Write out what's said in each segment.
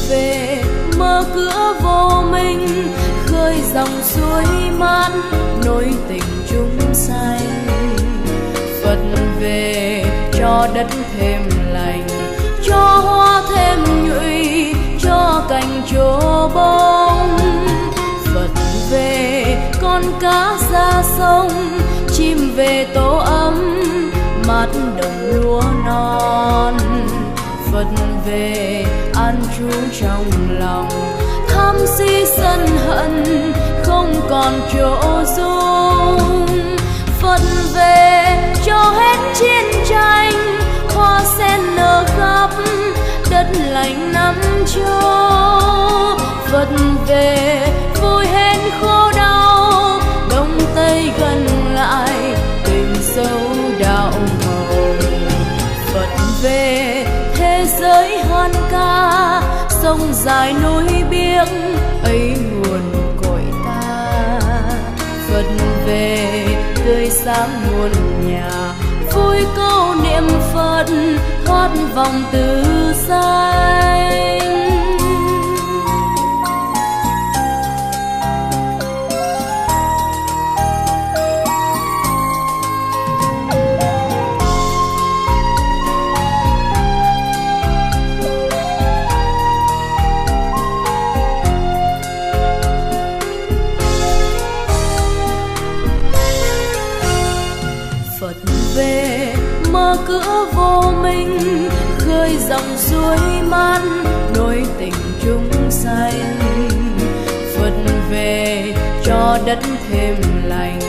về mở cửa vô minh, khơi dòng suối mát nối tình chúng sanh. Phật về cho đất thêm lành, cho hoa thêm nhụy, cho cành trổ bông. Phật về con cá ra sông, chim về tổ ấm mát đồng lúa non. Phật về an trú trong lòng, tham si sân hận không còn chỗ dung. Phật về cho hết chiến tranh, hoa sen nở khắp đất lành năm châu. Phật về vui hết khổ đau, đông tây gần lại tình sâu đạo màu. Phật về thế giới hoan ca, sông dài núi biếc ấy nguồn cội ta. Phật về tươi sáng muôn nhà, vui câu niệm Phật thoát vòng tử sanh. Về mở cửa vô minh, khơi dòng suối mát nối tình chúng sanh. Phật về cho đất thêm lành,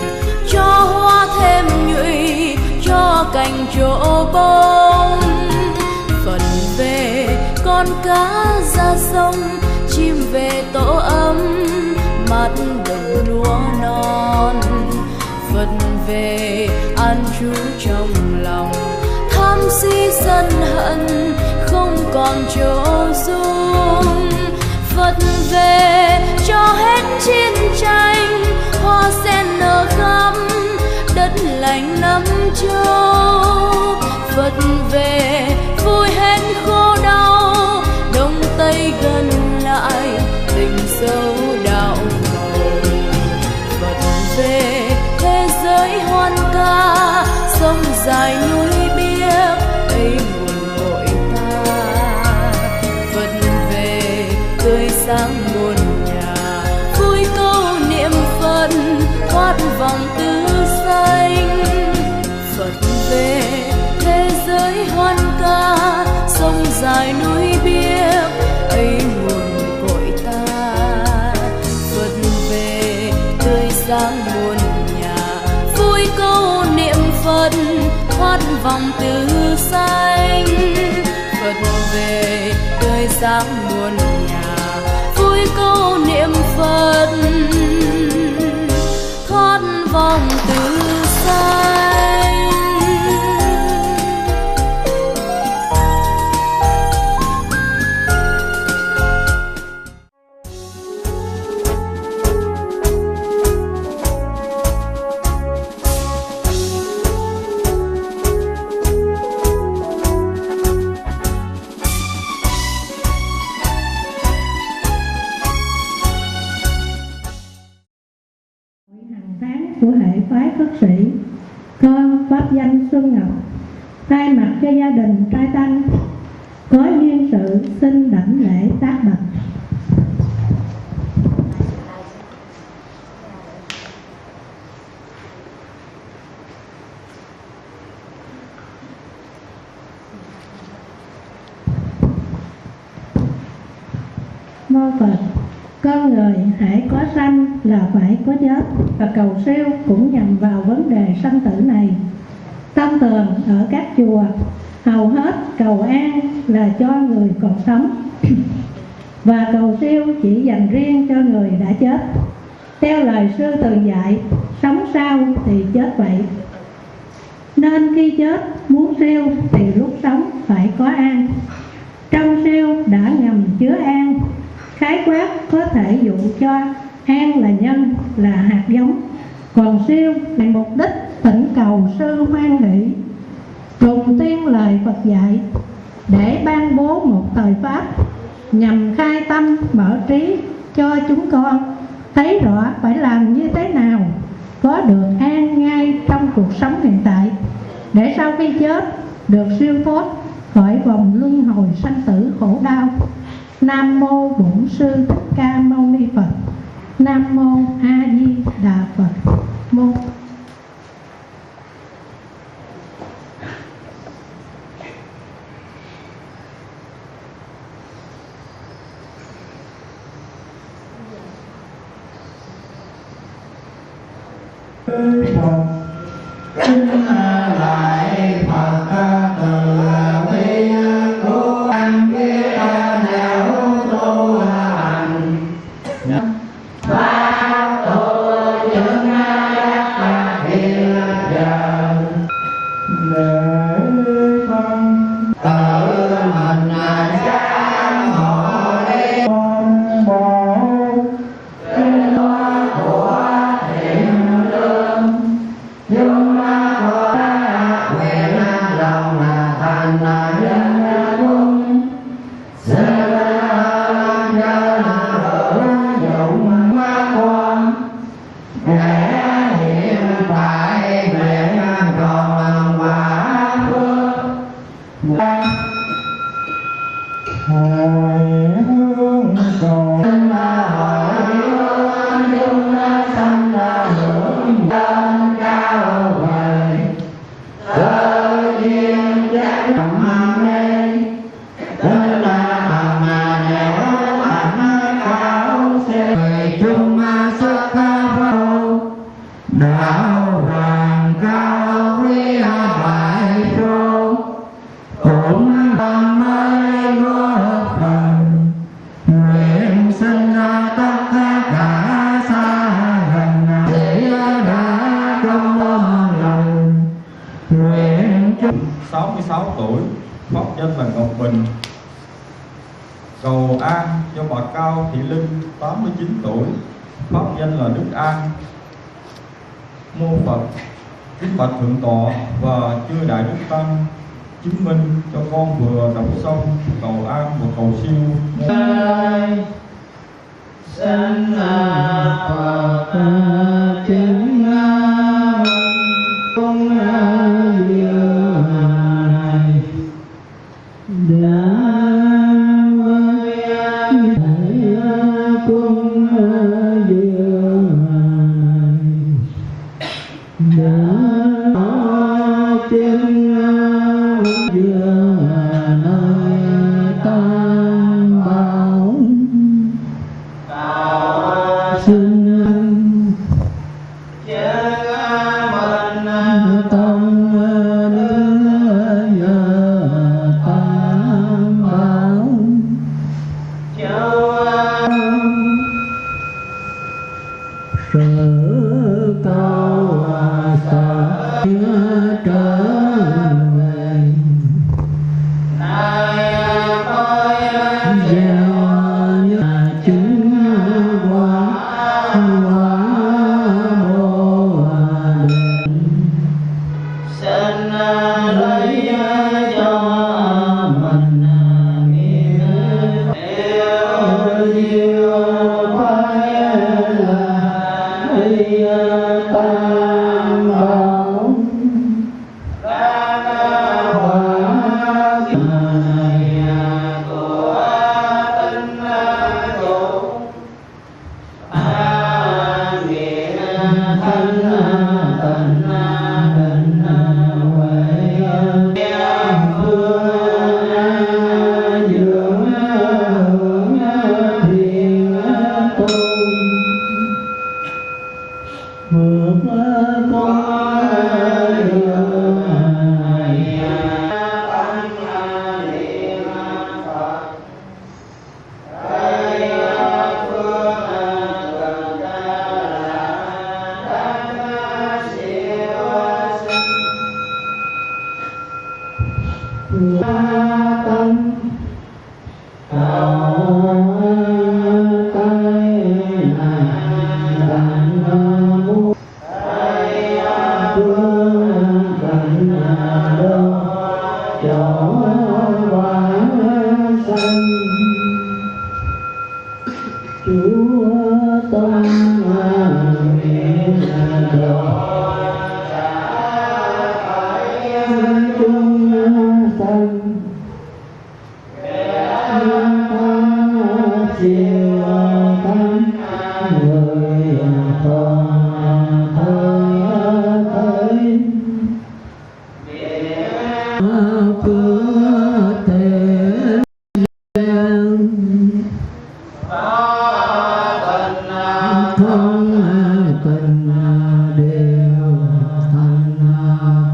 cho hoa thêm nhụy, cho cành trổ bông. Phật về con cá ra sông, chim về tổ ấm mát đồng lúa non. Phật về an trú trong lòng, tham si sân hận không còn chỗ dung. Phật về cho hết chiến tranh, hoa sen nở khắp đất lành năm châu. Phật về vui hết khổ đau, đông tây gần lại tình sâu đạo màu. Phật về thế giới hoan ca, sông dài núi biếc ấy nguồn cội ta. Phật về tươi sáng muôn nhà, vui câu niệm Phật thoát vòng tử sanh. Phật về thế giới hoan ca, sông dài núi biếc ấy nguồn cội ta. Phật về tươi sáng muôn vui câu niệm Phật thoát vòng tử sanh. Phật về tươi sáng muôn nhà, vui câu niệm Phật thoát vòng tử sanh. Của hệ phái Phất Sĩ, con pháp danh Xuân Ngọc, thay mặt cho gia đình trai tanh có duyên sự xin đảnh lễ tác bạch. Mô Phật. Con người hãy có sanh là phải có chết, và cầu siêu cũng nhằm vào vấn đề sanh tử này. Thông thường ở các chùa hầu hết cầu an là cho người còn sống, và cầu siêu chỉ dành riêng cho người đã chết. Theo lời sư từng dạy, sống sao thì chết vậy, nên khi chết muốn siêu thì lúc sống phải có an. Trong siêu đã ngầm chứa an, khái quát có thể dụ cho an là nhân, là hạt giống, còn siêu vì mục đích thỉnh cầu sư hoan hỷ cùng tiên lời Phật dạy để ban bố một thời pháp nhằm khai tâm mở trí cho chúng con thấy rõ phải làm như thế nào có được an ngay trong cuộc sống hiện tại, để sau khi chết được siêu thoát khỏi vòng luân hồi sanh tử khổ đau. Nam mô Bổn Sư Thích Ca Mâu Ni Phật. Nam mô A Di Đà Phật. Mô Kính lại Phật từ bi cứu anh biết nẻo tu hành pháp tu những các thiên giờ lễ phân tự mình sáng hội con bộ kinh hoa của thiện lương chúng có nguyện lòng thành nhân quân xin nhân hưởng dụng quan để hiện tại nguyện còn quả phước hồi hướng còn hỏi chúng sanh hưởng lên cao vời cơ duyên giác tâm đây tên là bằng nẻo hạnh cao xe người chung xuất vô đạo hoàng cao quý đại vô cũng tâm mới góp phần nguyện sinh tất cả xa gần để đã trong lòng nguyện chung 66 tuổi, pháp danh là Ngọc Bình. Cầu an cho bà Cao Thị Linh 89 tuổi, pháp danh là Đức An. Mô Phật, kính bạch thượng tọa và chư đại đức tăng chứng minh cho con vừa đọc xong cầu an và cầu siêu. Xin Phật chứng cung dương này đã với cung dương này đã chứng dương nơi tam bảo xin tâm đưa tam bảo sự câu sở trở về gieo như chứng quả bồ đề xin lấy cho mình nghĩa yêu Chúa tâm nguyện độ chúng sanh siêu tâm người còn thời phước thể không tình đều thành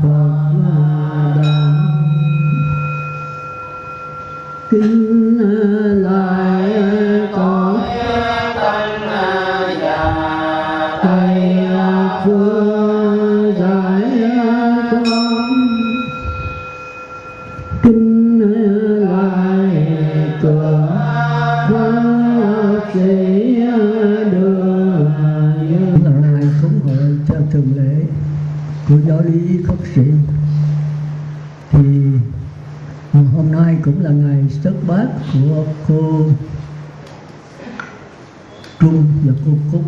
Phật đàn kính lại con thầy phương giải con kính lại cửa bác sĩ đường lần này cúng hội theo thường lệ của giáo lý khất sĩ thì hôm nay cũng là ngày xuất bát của cô Trung và cô Cúc,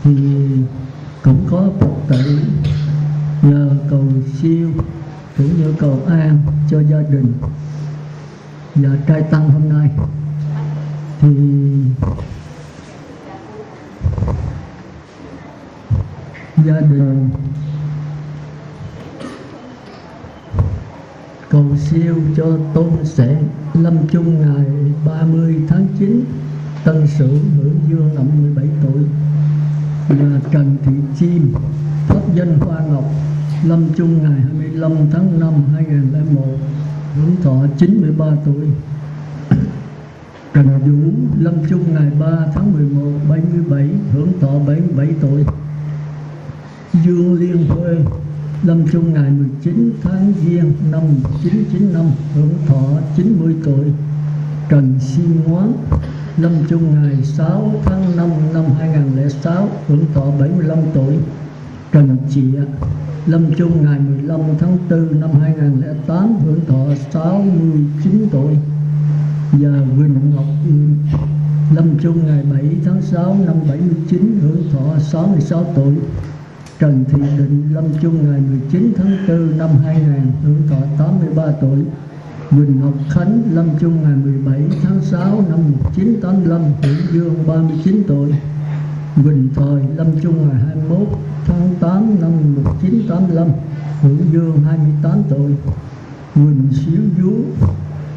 thì cũng có Phật tử nhờ cầu siêu cũng như cầu an cho gia đình và trai tăng hôm nay. Thì gia đình cầu siêu cho Tôn Sẹn lâm chung ngày 30 tháng 9 Tân Sửu hưởng dương năm 17 tuổi, và Trần Thị Chim pháp danh Hoa Ngọc lâm chung ngày 25 tháng 5 2001 hưởng thọ 93 tuổi. Trần Vũ lâm chung ngày 3 tháng 11 77 hưởng thọ 77 tuổi. Dương Liên Huê lâm chung ngày 19 tháng Giêng năm 1995 hưởng thọ 90 tuổi. Trần Sim Ngoán lâm chung ngày 6 tháng 5 năm 2006 hưởng thọ 75 tuổi. Trần Chịa lâm chung ngày 15 tháng 4 năm 2008 hưởng thọ 69 tuổi. Và Quỳnh Ngọc lâm chung ngày 7 tháng 6 năm 79 hưởng thọ 66 tuổi. Trần Thị Định lâm chung ngày 19 tháng 4 năm 2000 hưởng thọ 83 tuổi. Quỳnh Ngọc Khánh lâm chung ngày 17 tháng 6 năm 1985 hưởng dương 39 tuổi. Quỳnh Thời lâm chung ngày 21 tháng 8 năm 1985 hưởng dương 28 tuổi. Quỳnh Xíu Dú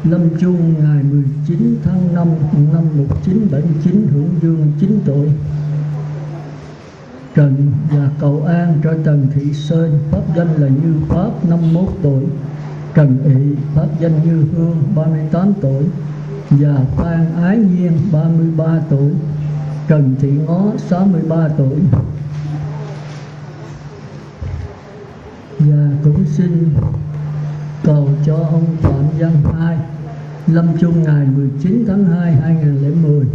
lâm chung ngày 19 tháng 5 năm 1979 hưởng dương 9 tuổi. Trần và cầu an cho Trần Thị Sơn pháp danh là Như Pháp 51 tuổi. Trần Ị pháp danh Như Hương 38 tuổi. Và Phan Ái Nhiên 33 tuổi. Trần Thị Ngó 63 tuổi. Và cũng xin cầu cho ông Phạm Văn Hai lâm chung ngày 19 tháng 2 2010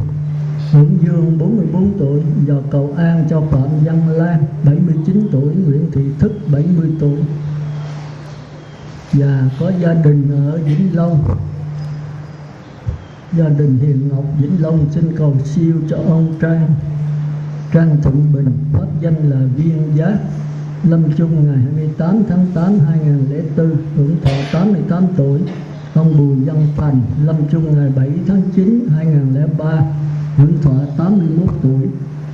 hưởng dương 44 tuổi. Và cầu an cho Phạm Văn Lan 79 tuổi, Nguyễn Thị Thức 70 tuổi. Và có gia đình ở Vĩnh Long, gia đình Hiền Ngọc Vĩnh Long xin cầu siêu cho ông Trang Thượng Bình pháp danh là Viên Giác lâm chung ngày 28 tháng 8 2004 hưởng thọ 88 tuổi. Ông Bùi Văn Thành lâm chung ngày 7 tháng 9 2003 hưởng thọ 81 tuổi.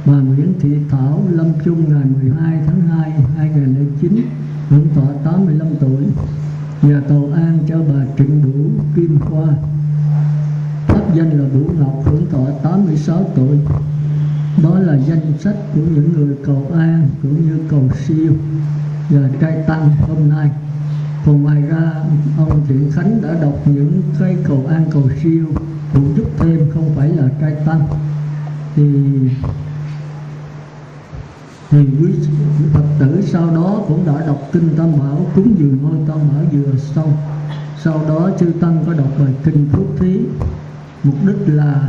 Bà Nguyễn Thị Thảo lâm chung ngày 12 tháng 2 2009 hưởng thọ 85 tuổi. Và cầu an cho bà Trịnh Bửu Kim Khoa pháp danh là Bửu Ngọc hưởng thọ 86 tuổi. Đó là danh sách của những người cầu an cũng như cầu siêu và trai tăng hôm nay. Còn ngoài ra ông Thiện Khánh đã đọc những cái cầu an cầu siêu phụ giúp thêm, không phải là trai tăng. Thì quý Phật tử sau đó cũng đã đọc kinh Tam Bảo cúng dường ngôi Tam Bảo vừa xong. Sau đó chư tăng có đọc bài kinh Phúc Thí, mục đích là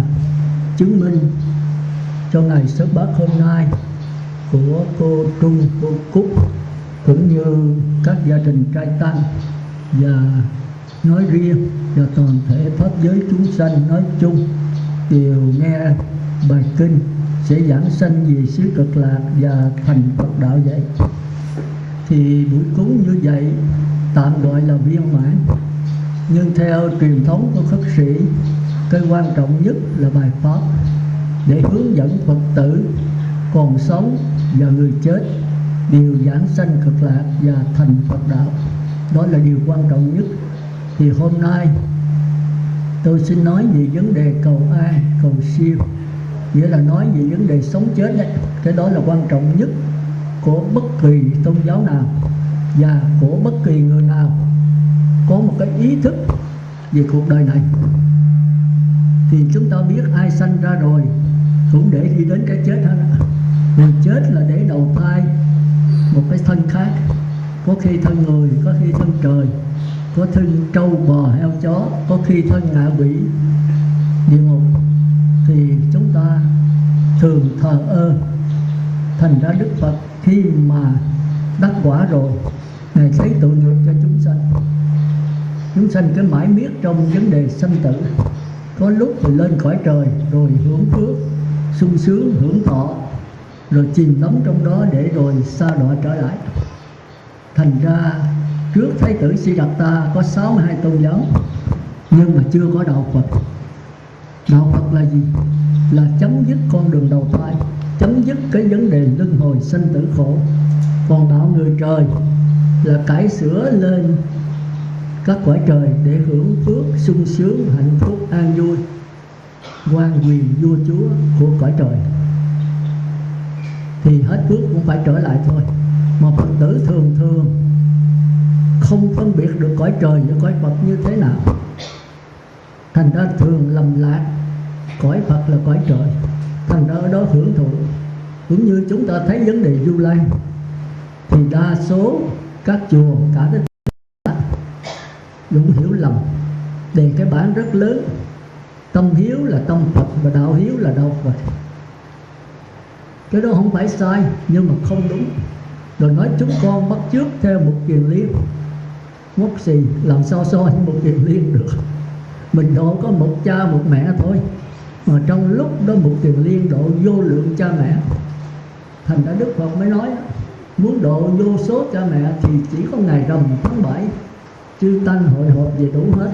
chứng minh cho ngày sớm bát hôm nay của cô Trung, cô Cúc cũng như các gia đình trai tăng và nói riêng và toàn thể pháp giới chúng sanh nói chung đều nghe bài kinh sẽ giảng sanh về xứ Cực Lạc và thành Phật đạo vậy. Thì buổi cúng như vậy tạm gọi là viên mãn. Nhưng theo truyền thống của khất sĩ, cái quan trọng nhất là bài pháp để hướng dẫn Phật tử còn sống và người chết đều giảng sanh Cực Lạc và thành Phật đạo. Đó là điều quan trọng nhất. Thì hôm nay tôi xin nói về vấn đề cầu an, cầu siêu, nghĩa là nói về vấn đề sống chết đấy. Cái đó là quan trọng nhất của bất kỳ tôn giáo nào và của bất kỳ người nào có một cái ý thức về cuộc đời này. Thì chúng ta biết ai sanh ra rồi cũng để đi đến cái chết hết. Người chết là để đầu thai một cái thân khác, có khi thân người, có khi thân trời, có thân trâu bò heo chó, có khi thân ngạ quỷ địa ngục. Thì chúng ta thường thờ ơ. Thành ra Đức Phật khi mà đắc quả rồi, Ngài thấy tội nghiệp cho chúng sanh. Chúng sanh cứ mãi miết trong vấn đề sanh tử. Có lúc thì lên cõi trời rồi hưởng phước, sung sướng, hưởng thọ, rồi chìm đắm trong đó để rồi sa đọa trở lại. Thành ra trước Thái tử Siddhartha có 62 tôn giáo, nhưng mà chưa có đạo Phật. Đạo Phật là gì? Là chấm dứt con đường đầu thai, chấm dứt cái vấn đề luân hồi sanh tử khổ. Còn đạo người trời là cải sửa lên các cõi trời để hưởng phước, sung sướng, hạnh phúc, an vui, quan quyền vua chúa của cõi trời. Thì hết phước cũng phải trở lại thôi. Mà Phật tử thường thường không phân biệt được cõi trời với cõi Phật như thế nào. Thành ra thường lầm lạc cõi Phật là cõi trời, thành ra ở đó hưởng thụ. Cũng như chúng ta thấy vấn đề Vu Lan, thì đa số các chùa cả đến đúng hiểu lầm đề cái bản rất lớn. Tâm hiếu là tâm Phật và đạo hiếu là đạo Phật. Cái đó không phải sai, nhưng mà không đúng. Rồi nói chúng con bắt chước theo một kiền liên, ngốc xì, làm sao so với một kiền liên được. Mình độ có một cha một mẹ thôi, mà trong lúc đó một kiền liên độ vô lượng cha mẹ. Thành ra Đức Phật mới nói muốn độ vô số cha mẹ thì chỉ có ngày rằm tháng 7 chư tăng hội họp về đủ hết.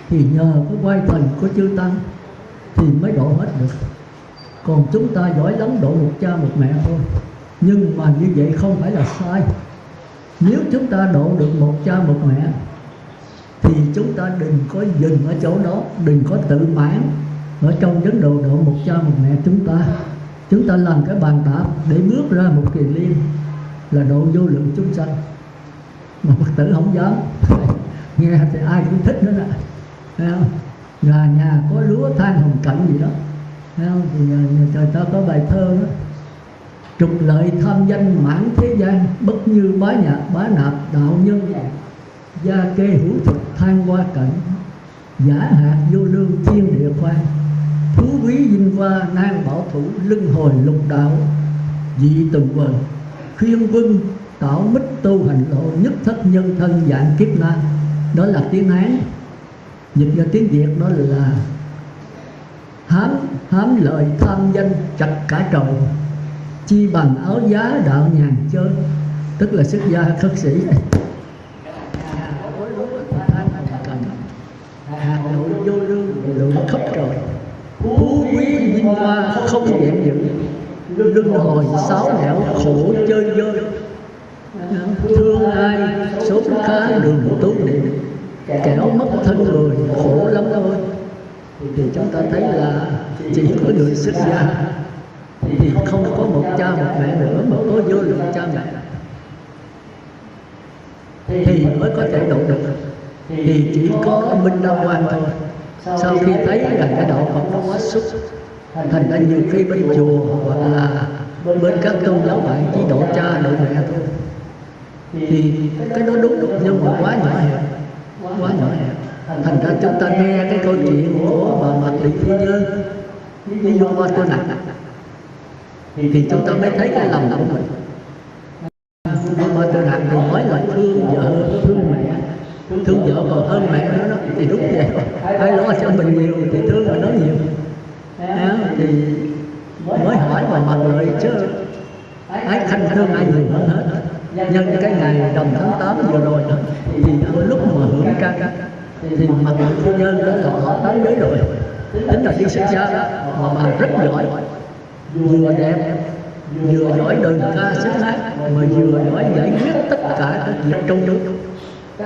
Thì nhờ cái quay thần của chư tăng thì mới độ hết được. Còn chúng ta giỏi lắm độ một cha một mẹ thôi. Nhưng mà như vậy không phải là sai. Nếu chúng ta độ được một cha một mẹ thì chúng ta đừng có dừng ở chỗ đó, đừng có tự mãn ở trong vấn độ một cha một mẹ chúng ta làm cái bàn đạp để bước ra một kiền liên là độ vô lượng chúng sanh. Mà Phật tử không dám. Nghe thì ai cũng thích nữa nè, thấy không? Nhà có lúa than hồng cạnh gì đó, thấy không? Thì trời ta có bài thơ đó: trục lợi tham danh mãn thế gian, bất như bá nhạc bá nạp đạo nhân gia kê hữu thực than qua cảnh, giả hạt vô lương thiên địa khoan, thú quý vinh hoa nan bảo thủ, luân hồi lục đạo dị từng vời, khuyên quân tạo mít tu hành lộ, nhất thất nhân thân dạng kiếp nan. Đó là tiếng Hán. Dịch ra tiếng Việt đó là hám lợi tham danh chặt cả trời, chi bằng áo giá đạo nhàn chơi. Tức là xuất gia khất sĩ. Hà nội vô lương lượng khắp trời, phú quý vinh hoa không vẹn dự, luân hồi sáu nẻo khổ chơi vơi, thương ai sống khá đường tốt niệm, kẻo mất thân người khổ lắm thôi. Thì chúng ta thấy là chỉ có người xuất gia thì không có một cha một mẹ nữa, mà có vô lượng cha mẹ thì mới có thể độ được. Thì chỉ có Minh Đa Quan thôi. Sau khi thấy rằng cái đạo Phật nó quá sức, thành ra nhiều khi bên chùa hoặc là bên các tôn giáo bạn chỉ độ cha độ mẹ thôi. Thì cái đó đúng nhưng mà quá nhỏ hẹp, quá nhỏ hẹp. Thành ra chúng ta nghe cái câu chuyện của bà Mạc Thị Phu Nhân với vua Ba Tư Nặc thì chúng ta mới thấy cái lòng của mình. Vua Ba Tư Nặc thì nói là thương vợ thương mẹ, thương vợ còn hơn mẹ nữa đó. Thì đúng vậy, ai lo cho mình nhiều thì thương mà nó nhiều. Thì chứ ái khanh thương ai nhiều hơn hết. Nhân cái ngày rằm tháng 8 vừa rồi thì lúc mà hưởng trăng thì mặt phu nhân đó là họ tới giới rồi, tính là đi xuất gia đó, mà rất giỏi, vừa đẹp vừa giỏi đơn ca xứng hát, mà vừa giỏi giải quyết tất cả các việc trong nước.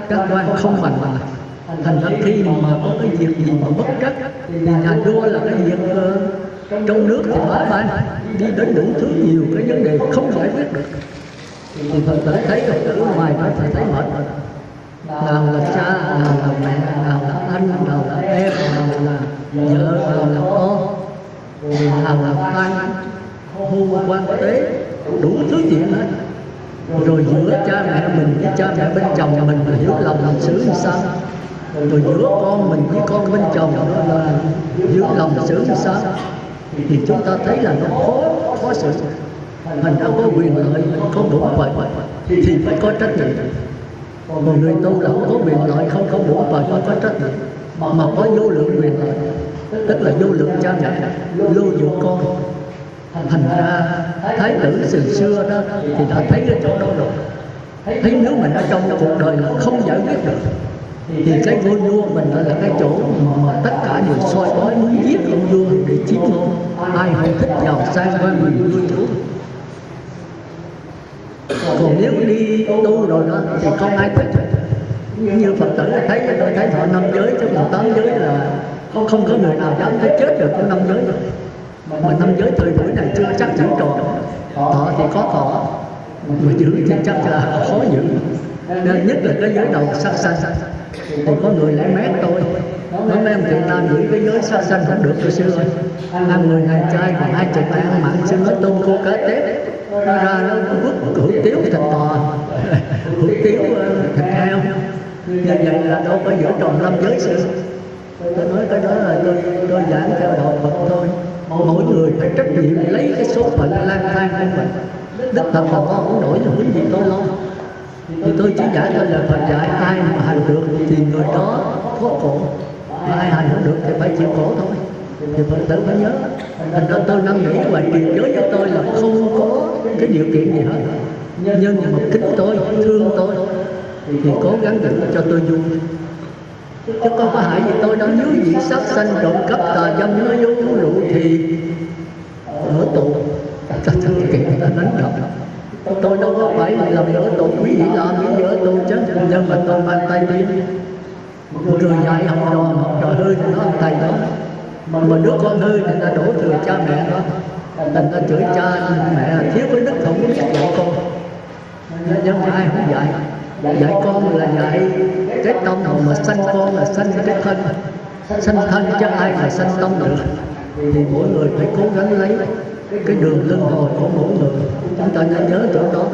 Các quan không bằng mà thành ra khi mà có cái việc gì mà bất trắc thì nhà vua là cái việc trong nước thì bá ban đi đến đủ thứ nhiều cái vấn đề không giải quyết được, thì Phật tử thấy Phật tử ngoài đó phải thấy mệt rồi. Nào là cha, nào là mẹ, nào là anh, nào là em, nào là vợ, nào là con, nào là quan hưu quan tế, đủ thứ chuyện hết. Rồi giữa cha mẹ mình với cha mẹ bên chồng mình là hiểu lòng làm xử làm sao, rồi giữa con mình với con bên chồng đó là hiểu lòng xử làm sao, thì chúng ta thấy là nó khó xử. Thành ra có quyền lợi, có bổn phận thì phải có trách nhiệm. Còn người tu là có quyền lợi không có bổn phận không có trách nhiệm, mà có vô lượng quyền lợi, tức là vô lượng cha mẹ, vô lượng con. Thành ra thái tử từ xưa đó thì đã thấy cái chỗ đó rồi, thấy nếu mình ở trong cuộc đời là không giải quyết được thì cái vua mình là cái chỗ mà tất cả đều soi bói muốn giết ông vua để chiếm ngôi. Ai không thích giàu sang quan quyền vua chủ. Còn nếu đi tu rồi đó thì không ai thích. Như Phật tử thấy tôi thấy thọ 5 giới chứ còn 8 giới là không có người nào dám thấy chết được trong 5 giới đâu. Mà 5 giới thời buổi này chưa chắc giữ tròn. Thọ thì có thọ, mà giữ thì chắc là khó giữ. Nên nhất là cái giới đầu sát sanh. Thì có người lại mét tôi nói mấy em Việt Nam giữ cái giới sát sanh không được tôi xưa rồi. Ăn 10 ngày chay còn 20 ngày ăn mặn, xưa nói tôm khô cá tép, nó ra nó vứt hủ tiếu thịt bò, hủ tiếu thịt heo. Như vậy là đâu có giữ tròn 5 giới xưa. Tôi nói cái đó là tôi giảng theo đạo Phật thôi. Mỗi người phải trách nhiệm lấy cái số phận lang thang của mình. Đức Phật là có không đổi cho quý vị tôi lo. Thì tôi chỉ giải thôi là Phật dạy ai mà hành được thì người đó có khổ, ai hành không được thì phải chịu khổ thôi. Thì Phật tử phải nhớ. Thành ra tôi năn nỉ và truyền giới cho tôi là không có cái điều kiện gì hết. Nhưng mà thích tôi, thương tôi thì cố gắng đừng cho tôi vui. Chứ có hại gì tôi đâu. Nếu gì sát sanh trộm cắp tà dâm nói dối rượu thì ở tù ta thực kiện ta đánh đập. Tôi đâu có phải làm ở tù, quý vị làm những ở tù chứ. Nhưng mà tôi mang tay đi một người dạy học trò hư thì nó thầy đó, mà đứa con hư thì ta đổ thừa cha mẹ đó. Thành ta chửi cha mẹ là thiếu cái đức không biết dạy con. Nhưng mà ai không dạy. Dạy con là dạy cái tâm, mà sanh con là sanh cái thân. Sanh thân chứ ai mà sanh tâm được. Thì mỗi người phải cố gắng lấy cái đường luân hồi của mỗi người. Chúng ta nên nhớ chỗ đó.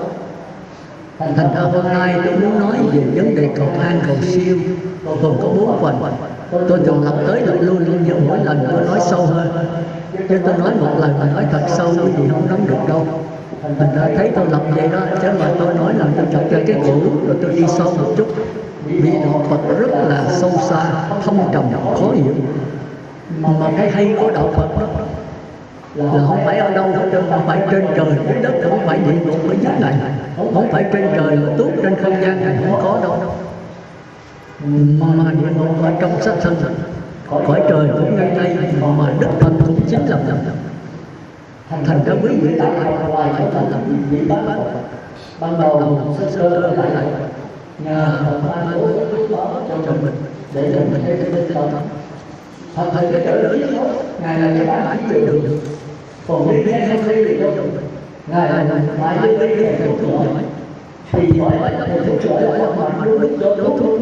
Thành ra hôm nay tôi muốn nói về vấn đề cầu an cầu siêu gồm có 4 phần. Tôi thường lặp tới lặp lui luôn, nhưng mỗi lần tôi nói sâu hơn. Chứ tôi nói một lần mà nói thật sâu quý vị không nắm được đâu. Thành ra thấy tôi lặp vậy đó, chứ mà tôi nói là tôi chọn cho cái cũ rồi tôi đi sâu một chút. Vì đạo Phật rất là sâu xa, thâm trầm, khó hiểu. Mà cái hay của đạo Phật đó là không phải ở đâu hết trơn, không phải trên trời dưới đất, không phải địa ngục ở dưới này, không phải trên trời là tốt trên không gian này, không có đâu. Mà địa ngục ở trong sắc thân, cõi trời cũng ngay đây, mà Đức Phật cũng chính là thành ra quý vị phải làm vị bán ban đầu sơ lại nhờ ban bố cho mình để mình cái tinh thần thật cái trở đỡ ngài là cái bản về được. Còn nếu nghe không thấy thì đâu ngài là mãi với cái thầy thuốc giỏi thì giỏi là một thầy thuốc giỏi là mà lúc đó thuốc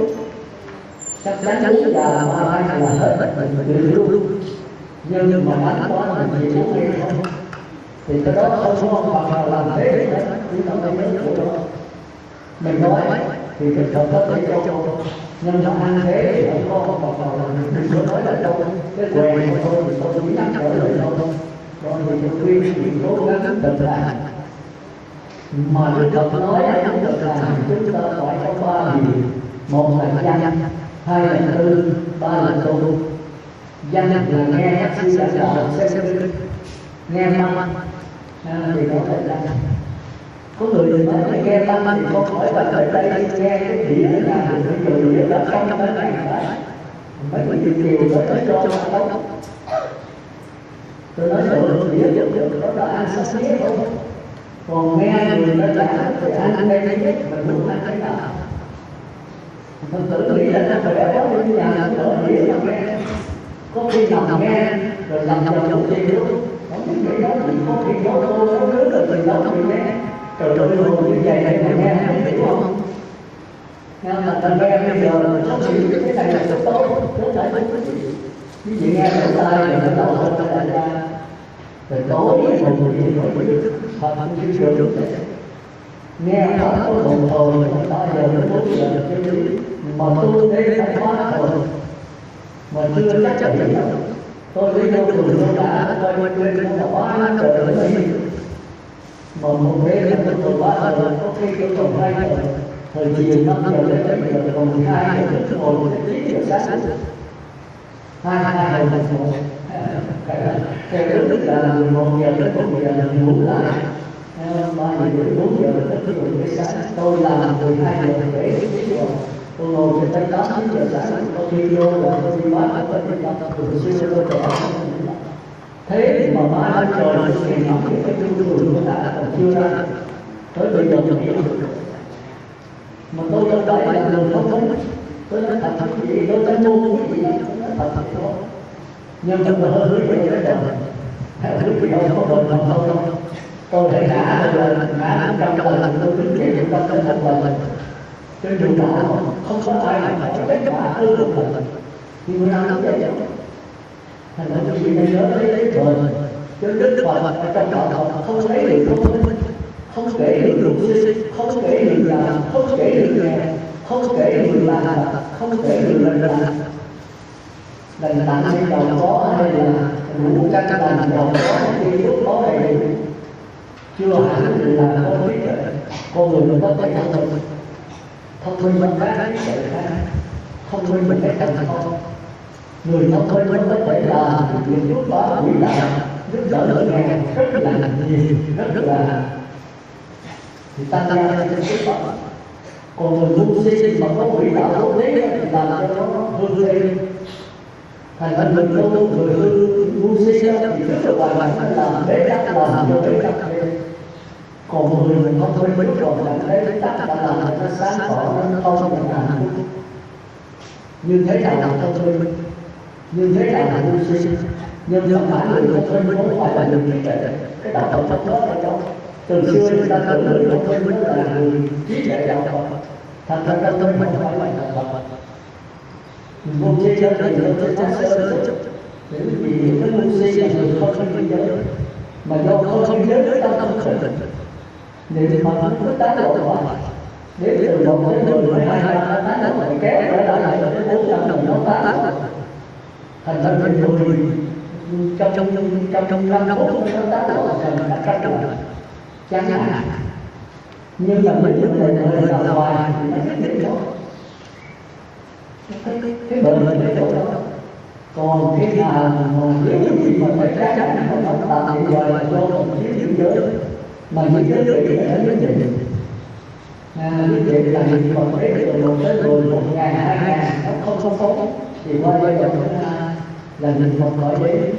chắc chắn là mai là hết mình luôn. Nhưng mà mãi quá là mình chỉ nghe thôi. Thì cái đó không phải làm thế nữa. Chúng ta mới nhớ cho mình nói thì mình không có thể cho. Nhưng trong ăn thế thì không có đừng nói là đâu. Cái quyền thôi thì tôi nhắc lời đâu thôi. Rồi thì tuy mình cố gắng thực hành. Mà Đức Phật nói là thực hành chúng ta phải có 3 điều. Một là danh, 2 là tư, 3 là tu. Danh là nghe các sư giảng đạo xem kinh, nghe văn, Thì có thể là có người nói là nghe tâm thì không hỏi và ở đây nghe cái gì nữa là bây giờ biết là không tới đây mấy cái chiều tới cho nó đâu. Tôi nói rồi thì đó là ăn sáng nhé không. Còn nghe người ta giảng thì ăn đây biết mình muốn ăn cái nào. Mình tự nghĩ là nó khỏe quá như nhà nó nghĩ là nghe. Có khi nằm nghe rồi làm chồng gì đó. Không biết nghĩ nói gì, có khi nói cô nó lớn rồi thì đâu thì nghe. Trời ơi, như vậy này mà nghe không biết không? Nghe là thành ra bây giờ nó chịu cái này là tốt, tốt lại mấy cái gì. Ví dụ nghe đầu tai rồi nó đầu hơn là ra. Rồi tối một người gì rồi biết Phật như trường. Nghe Phật có đồng thời, tại giờ nó 4 giờ chứ mà tôi thấy phải khóa rồi. Mà chưa chắc chắn đâu. Tôi đi vô trường tôi đã coi quên nó khóa trời ơi. Mà một thế là tôi quá rồi, có khi tôi còn hay rồi. Thời chiều 5 giờ đến bây giờ còn 12 giờ tôi ngồi đến 9 giờ sáng. 22 giờ ngồi. Theo đức là 11 giờ đến 1 giờ ngủ lại. 3 giờ đến 4 giờ đến 4 giờ sáng. Tôi làm 12 giờ để 9 giờ. Tôi ngồi từ tới 8 giờ sáng. Có khi vô là tôi đi bán ở bên đó. Từ xưa tôi trẻ. Thế mà má nói trời ơi, tôi nghĩ cái đường của ta còn chưa ra. Tới bây giờ tôi hiểu được. Mà tôi đâu phải là đường không thông. Tôi nói thật gì, tôi tới mua cái gì, thật thôi. Nhưng mà hơi bây giờ đó. Lúc bây giờ không còn mình đâu. Tôi thấy ngã trong lần tôi đứng dậy trong một lần. Trên đường ngã không ai mà cái ngã ư của mình. Nhưng mà nào vậy? Thành ra tôi bị nhớ lấy rồi. Chứ Đức Phật ở trong đạo không lấy được thông minh, không kể được luật sư, không kể được già, không kể được nghèo, không kể được là không kể được lành tặng hay giàu có hay là đủ các lành giàu có khi lúc có đầy đủ chưa hẳn là có biết con người có cái thông minh khác thông minh cái thành công. Người thông minh có thể là việc giúp đỡ quỷ đạo, giúp đỡ nghèo rất là nhiều, rất là thì ta ra trên sức Phật. Còn người ngu si mà có quỷ đạo tốt đấy thì làm cho nó hư lên. Thành ra mình có người ngu si thì rất là hoàn phải làm để đắc làm cho để đắc lên. Còn người mình không thông minh rồi làm để đắc đã làm cho nó sáng tỏ, nó không là hạnh phúc. Như thế nào là thông minh? Như thế nào là ngu si? Nhưng mà người thông minh không phải là người trí tuệ. Cái đạo Phật đó là đâu? Từ xưa người ta tưởng người thông minh là người trí tuệ đạo Phật. Thành ra thông minh không phải là Phật. Ngu si thì tôi có sơ chút. Bởi vì cái ngu si là người không thông giới. Mà do không thông giới tâm không khởi định. Niệm Phật nó cứ tán lộ hoài. Nếu từ 1 đến 10, 12, 13 tán lại kéo trở lại rồi đến 400 đồng nó tán lại. Thành ra người trong năm phút nó tán lộ là cần đã cắt rồi. Chán ngán. Nhưng mà mình những người làm hoài thì nó nhất định đó. Cái bệnh này đó. Còn cái nào mà nếu như mà phải chắc chắn nó tạo hoài cho một chiếc giới mà những cái giới thì nó nhất định. Như vậy là mình còn thấy từ 1 đến 10, 1.000, 2.000 nó không tốt thì qua đây là mình một gọi đến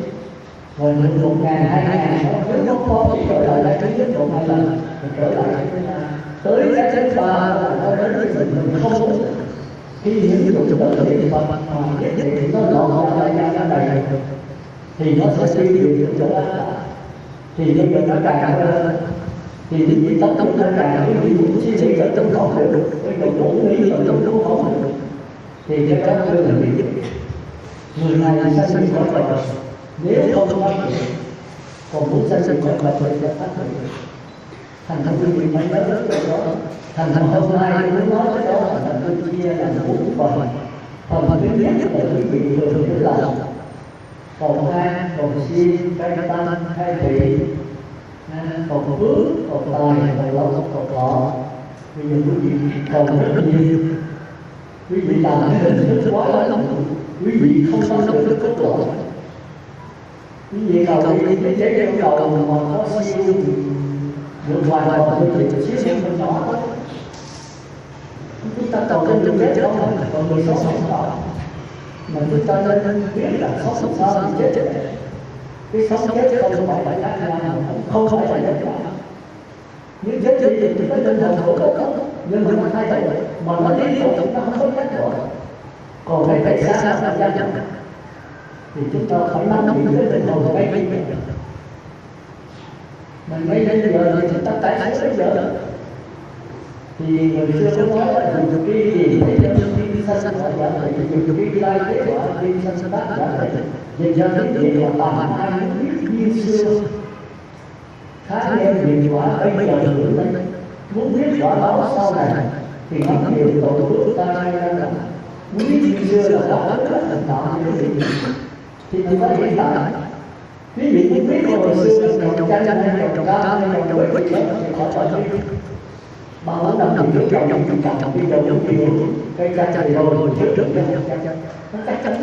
rồi mình 1.000, 2.000 nó rất khó thì trở lại cái nhất độ 2 lần mình trở lại tới cái thứ 3 là nó đến với mình không tốt. Khi những dụng tử thì Phật mà nhất định nó lọt ra đây thì nó sẽ tiêu diệt chỗ đó. Thì bây giờ nó càng lên thì những tấm nó càng cái những suy nghĩ ở trong không được, cái đầu ngủ nghĩ ở trong lúc không được thì cái đó là bị giết. Người này sanh khỏi bệnh, nếu không phát hiện, còn muốn sanh khỏi bệnh thì sẽ phát hiện. Thành quý vị phải nhớ lớn cái đó. Thành hôm nay mới nói cái đó là thành tôi chia là 4 phần. Phần thứ nhất là quý vị thường biết lòng, cầu an, cầu xin, cái tâm, khai thị, cầu phước, cầu tài, cầu lộc, cầu thọ. Bây giờ quý vị cầu rất nhiều. Quý vị làm cái hình thức quá lắm. Quý vị không sống được cốt lõi. quý vị cầu đi cái chế yêu cầu mà có siêu vượt ngoài bờ thì chút xíu mình nhỏ thôi. Chúng ta cầu trên đường chết không, còn người sống không có. Mà chúng ta nên biết là sống sao thì chết. Cái sống chết không phải là không phải là những chết thì có linh hồn của cậu, nhưng mà thay đổi mà nó liên tục nó không có kết quả. Còn về cái xác là dân thì chúng ta phải nắm giữ cái linh hồn ngay bây giờ. Mình ngay bây giờ thì chúng ta tại sao bây giờ thì người xưa có nói là dùng cái gì để nhân đi sanh hóa giả thì dùng cái lai thế hóa đi sanh tác giả thì dân dân thì là toàn ai biết như xưa khá nghe nhiều quả bây giờ hưởng lên muốn biết quả báo sau này thì ngắm nhiều tội phước ta hay đang làm muốn biết như xưa là đạo đức thành tạo như thế thì chúng ta hiện tại ví dụ muốn biết hồi xưa trồng chanh hay trồng cam hay trồng quýt thì họ chọn đi ba bốn năm trồng trước trồng bây giờ giống như cây chanh thì rồi trước nó chắc chắn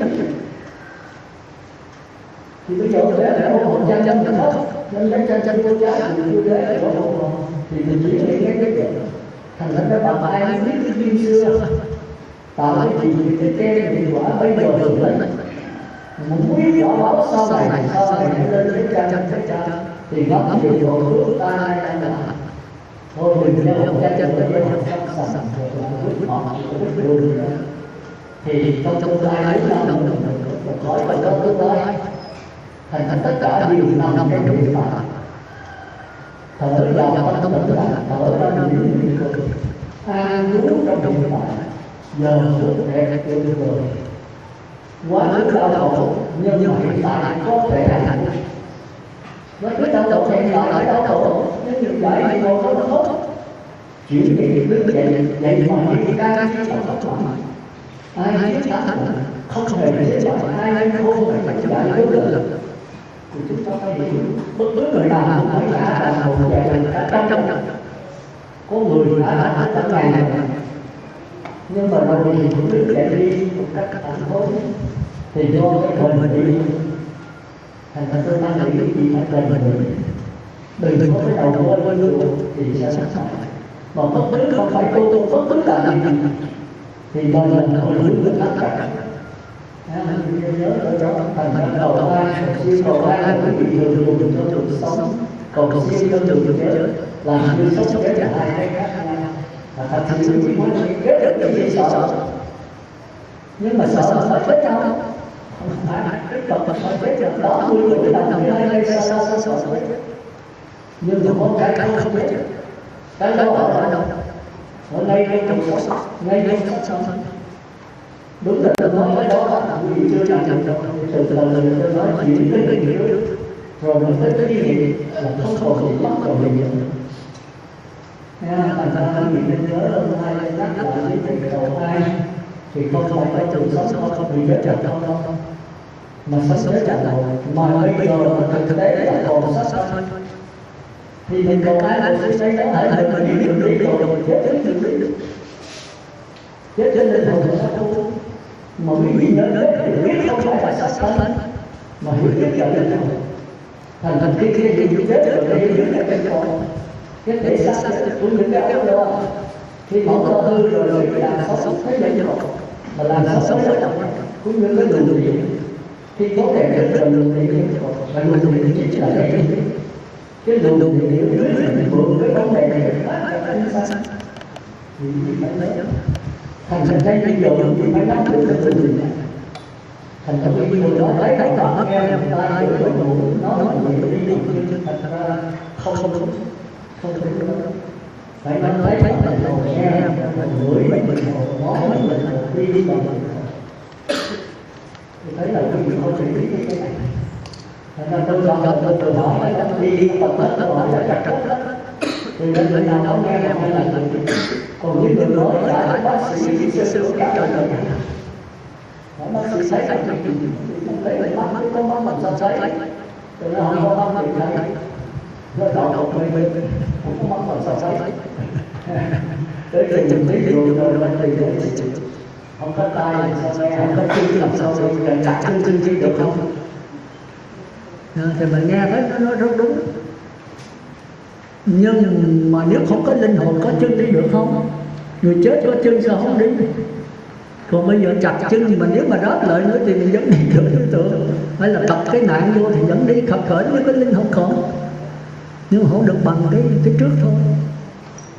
thì bây giờ để ủng hộ chanh nó khóc nên lấy chanh cô giá thì tôi để ủng hộ thì mình chỉ nghĩ cái chuyện thành ra các bạn ai biết cái phim xưa tạo cái gì thì cái quả bây giờ hưởng lên muốn biết quả báo sau này lên cái chanh thì nó nhiều đồ nước ta đang làm thôi mình nếu không chanh để không sẵn thì trong tương lai ấy năm khỏi phải có tương lai thành tất cả đều nằm trong hiện tại thở vào tâm tĩnh lặng thở ra những cực an trú trong hiện tại giờ phút đẹp tuyệt vời quá khứ đau khổ nhưng hiện tại có thể hạnh nó cứ đau khổ hiện tại đau khổ nhưng hiện tại thì còn nó tốt chuyển nghiệp bước dậy mà đi ca chi không ai biết thẳng không hề dễ dãi ai không phải giải quyết được thì chúng ta phải hiểu bất cứ người nào cũng phải trả là một dạng cả trăm có người đã cả ngàn nhưng mà rồi thì cũng biết chạy đi một cách thẳng thốt thì do cái thời mình đi thành ra tôi đang nghĩ gì phải cần mình đừng có cái đầu quên luôn thì sẽ sẵn sàng mà bất cứ không phải cô bất cứ là gì thì đời mình không hướng được tất cả nhớ ở đó thành cầu ai siêu cầu ai quý vị thường dùng cho cuộc sống cầu siêu cho trường chết làm như sống chết là hai cái khác nhau thật sự chỉ muốn rất là dễ sợ nhưng mà sợ chết nhau không phải cái tập phải chết là đó 10 tuổi đầu 12 sợ nhưng mà có cái không biết cái đó ở đâu ở ngay trong cuộc sống ngay trong sống đúng là tôi nói cái đó là quý vị chưa nhận được từ từ tôi nói chuyện tới cái gì trước rồi mình tới cái gì là không còn gì mất còn gì nữa thành ra quý vị nên nhớ hôm nay nhắc lại cái cầu ai thì không phải từ sống không bị chết chặt đâu mà sống chết chặt rồi mà bây giờ thực tế là còn sát thôi thì mình cầu ai cũng sẽ có thể mình đi được đi rồi chết lên hồn nó không mà quý vị nhớ biết không phải sát thân mà hiểu biết trở lên thành khi hiểu chết rồi hiểu cái còn cái thể xác của những cái áo đó khi họ có hư rồi cái làm sống thấy dễ dàng mà làm sống phải làm cũng những cái đường điện khi có thể nhận được đường điện và đường điện chỉ là cái đường điện dưới mình vượt cái vấn đề này thì phải lấy thành đây bây giờ thì phải nắm được cái đường này thành ra bây giờ nó lấy cái tỏ nghe tai của mình nó đi thành ra không phải nó lấy cái tỏ nghe mình ngửi mình ngó mình đi bằng thì thấy là quý vị không thể biết cái này thành ra tôi hỏi nó đi bằng hết nó hỏi là chắc chắn thì người nào nó nghe hay là còn những người nói lại bác sĩ sư cả đời đời bác sĩ thấy là không thấy là mắt có mắt mình sao thấy rồi nó không có mắt thì thấy nó đọc học mình không có mắt mình sao thấy tới chừng mấy điều rồi thì không có tai sao nghe không có chân làm sao chặt chân được không Thì mình nghe thấy nó nói rất đúng. Nhưng mà nếu không có linh hồn có chân đi được không? Người chết có chân sao không đi? Còn bây giờ chặt chân mà nếu mà đáp lại nữa thì mình vẫn đi được đối tượng. Hay là cặp cái nạn vô thì vẫn đi khập khởi với cái linh hồn còn. Nhưng mà không được bằng cái trước thôi.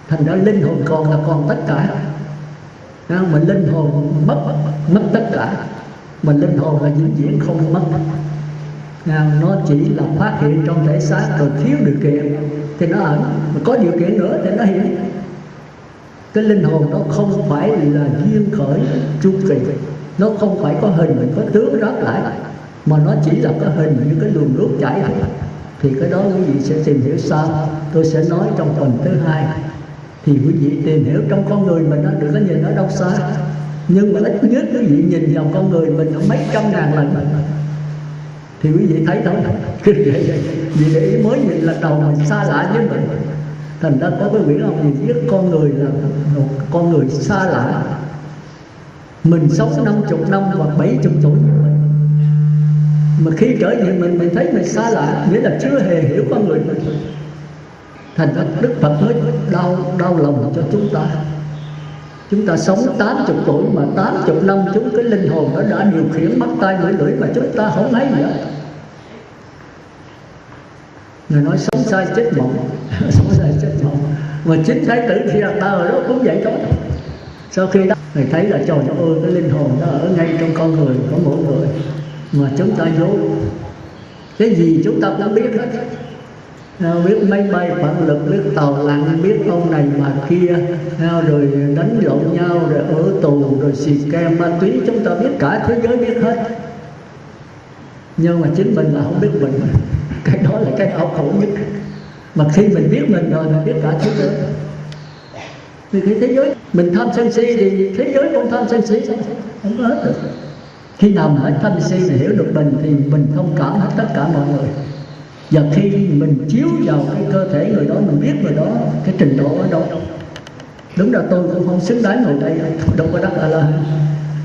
Thành ra linh hồn còn là còn tất cả. Mà linh hồn mất tất cả. Mà linh hồn là vĩnh viễn không mất. Nó chỉ là phát hiện trong thể xác rồi thiếu điều kiện thì nó ẩn, mà có điều kiện nữa thì nó hiện. Cái linh hồn nó không phải là duyên khởi chu kỳ, nó không phải có hình có tướng ráp lại, mà nó chỉ là có hình như cái luồng nước chảy. Thì cái đó quý vị sẽ tìm hiểu sao, tôi sẽ nói trong phần thứ 2. Thì quý vị tìm hiểu trong con người mình, nó đừng có nhìn ở đâu xa, nhưng mà ít nhất quý vị nhìn vào con người mình ở mấy trăm ngàn lần thì quý vị thấy thôi. Vì để ý mới nhìn lần đầu mình xa lạ với mình. Thành ra có cái quyển ông gì viết con người là một con người xa lạ. Mình sống 50 năm hoặc 70 tuổi mà khi trở về mình thấy mình xa lạ, nghĩa là chưa hề hiểu con người mình. Thành ra Đức Phật mới đau lòng cho chúng ta. Chúng ta sống 80 tuổi mà 80 năm chúng cái linh hồn nó đã điều khiển mắt tay mũi lưỡi mà chúng ta không thấy gì hết. Người nói sống sai chết mộng, sống sai chết mộng. Mà chính Thái tử Siddhartha ở đó cũng vậy thôi. Sau khi đó người thấy là trời ơi, cái linh hồn nó ở ngay trong con người của mỗi người mà chúng ta vô cái gì chúng ta cũng biết hết. Biết máy bay phản lực, biết tàu lặn, biết ông này mà kia, rồi đánh lộn nhau, rồi ở tù, rồi xì ke ma túy, chúng ta biết cả thế giới biết hết. Nhưng mà chính mình là không biết mình. Cái đó là cái đau khổ nhất. Mà khi mình biết mình rồi, mình biết cả thế giới. Vì khi thế giới mình tham sân si thì thế giới cũng tham sân si, không có hết được. Khi nào mà hết tham si thì hiểu được mình thì mình thông cảm hết tất cả mọi người. Và khi mình chiếu vào cái cơ thể người đó, mình biết người đó cái trình độ ở đâu. Đúng là tôi cũng không xứng đáng ngồi đây, đâu có đắc A-la-hán.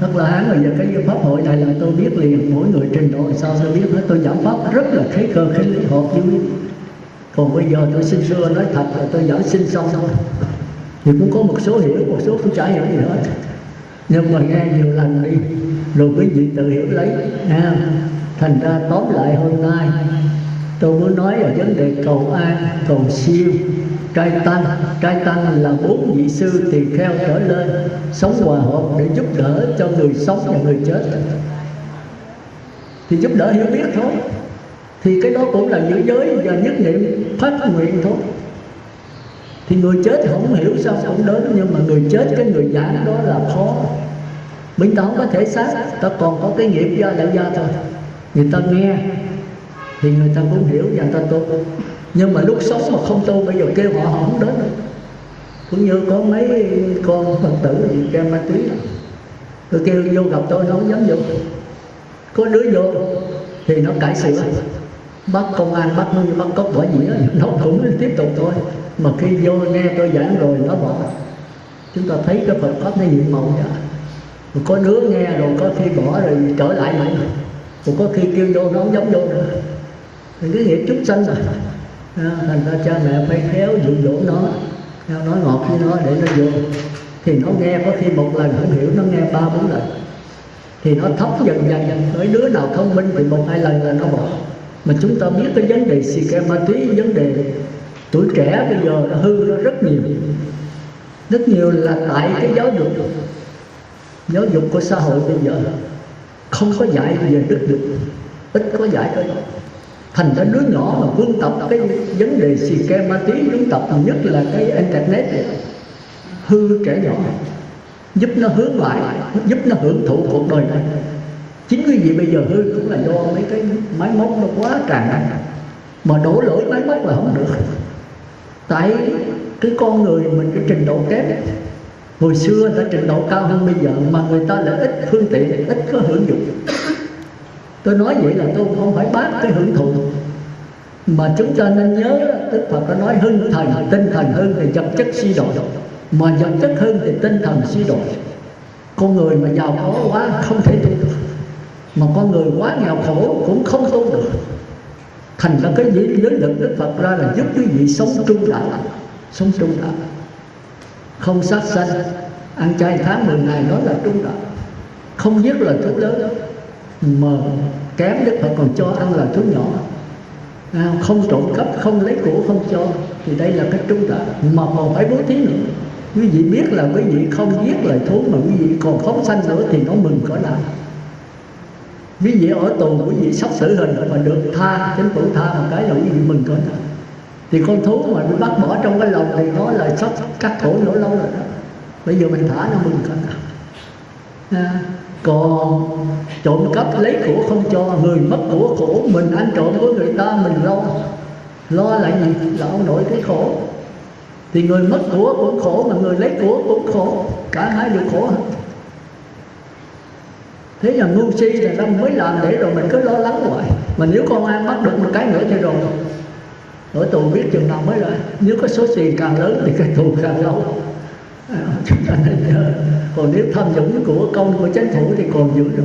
Đắc La-hán rồi giờ cái pháp hội này là tôi biết liền mỗi người trình độ sao tôi biết hết. Tôi giảng pháp rất là khế cơ khế lý hợp với. Còn bây giờ tôi xin xưa nói thật là tôi giảng xin xong thôi. Thì cũng có một số hiểu, một số không chả hiểu gì hết. Nhưng mà nghe nhiều lần đi, rồi quý vị tự hiểu lấy. Thành ra tóm lại hôm nay tôi muốn nói ở vấn đề cầu an, cầu siêu, trai tăng. Trai tăng là 4 vị sư tỳ kheo trở lên, sống hòa hợp để giúp đỡ cho người sống và người chết. Thì giúp đỡ hiểu biết thôi. Thì cái đó cũng là giữ giới và nhất niệm phát nguyện thôi. Thì người chết không hiểu sao không đến, nhưng mà người chết cái người giảng đó là khó. Mình ta không có thể xác, ta còn có cái nghiệp gia đại gia thôi. Người ta nghe thì người ta cũng hiểu và người ta tu. Nhưng mà lúc sống mà không tu, bây giờ kêu họ không đến đâu. Cũng như có mấy con Phật tử gì kêu ma túy, tôi kêu vô gặp tôi nó không dám vô. Có đứa vô thì nó cãi sửa, bắt công an bắt nó như bắt cóc bỏ dĩa, nó cũng tiếp tục thôi. Mà khi vô nghe tôi giảng rồi nó bỏ. Chúng ta thấy cái Phật pháp nó nhiệm màu vậy. Rồi có đứa nghe rồi có khi bỏ rồi trở lại lại. Rồi có khi kêu vô nó không dám vô nữa. Thì cái nghiệp chúng sanh rồi. Thành ra cha mẹ phải khéo dụ dỗ nó, nói ngọt với nó để nó vô. Thì nó nghe có khi một lần không hiểu, nó nghe 3-4 lần. Thì nó thấm dần dần. Với đứa nào thông minh thì 1-2 lần là nó bỏ. Mà chúng ta biết cái vấn đề xì ke ma túy, vấn đề tuổi trẻ bây giờ nó hư nó rất nhiều. Rất nhiều là tại cái giáo dục của xã hội bây giờ không có dạy về đức dục, ít có dạy cái đó. Thành ra đứa nhỏ mà quân tập cái vấn đề xì ke ma túy, chúng tập nhất là cái internet này, hư trẻ nhỏ, giúp nó hướng lại, giúp nó hưởng thụ cuộc đời này. Chính quý vị bây giờ hư cũng là do mấy cái máy móc nó quá tràn năng, mà đổ lỗi máy móc là không được. Tại cái con người mình cái trình độ kém. Hồi xưa ta trình độ cao hơn bây giờ mà người ta lại ít phương tiện, ít có hưởng dụng. Tôi nói vậy là tôi không phải bác cái hưởng thụ, mà chúng ta nên nhớ Đức Phật có nói hưng thần, tinh thần hưng thì vật chất suy đồi, mà vật chất hưng thì tinh thần suy đồi. Con người mà giàu có quá không thể tu được, mà con người quá nghèo khổ cũng không tu được. Thành ra cái giới lực Đức Phật ra là giúp quý vị sống trung đạo, sống trung đạo, không sát sanh, ăn chay tháng 10 ngày, đó là trung đạo. Không giết là thứ lớn, mà kém Đức Phật còn cho ăn là thứ nhỏ. Không trộm cắp, không lấy của, không cho, thì đây là cái trung đạo. Mà còn phải bố thí nữa. Quý vị biết là quý vị không giết lời thú mà quý vị còn phóng sanh nữa thì nó mừng cỡ nào. Quý vị ở tù, quý vị sắp xử hình mà được tha, chính phủ tha một cái là quý vị mừng cỡ nào. Thì con thú mà bị bắt bỏ trong cái lồng thì nó là sắp cắt cổ nổ lâu rồi đó. Bây giờ mình thả nó mừng cỡ nào. Còn trộm cắp lấy của không cho, người mất của khổ, mình ăn trộm của người ta mình lo lại gì? Là ông nội cái khổ. Thì người mất của cũng khổ, mà người lấy của cũng khổ, cả hai đều khổ hết. Thế là ngu si là nó mới làm để rồi mình cứ lo lắng hoài. Mà nếu công an bắt được một cái nữa thì rồi ở tù biết chừng nào mới ra. Nếu có số tiền càng lớn thì cái tù càng lâu. Chúng ta nên nhớ. Còn nếu tham nhũng của công của chính phủ thì còn giữ được.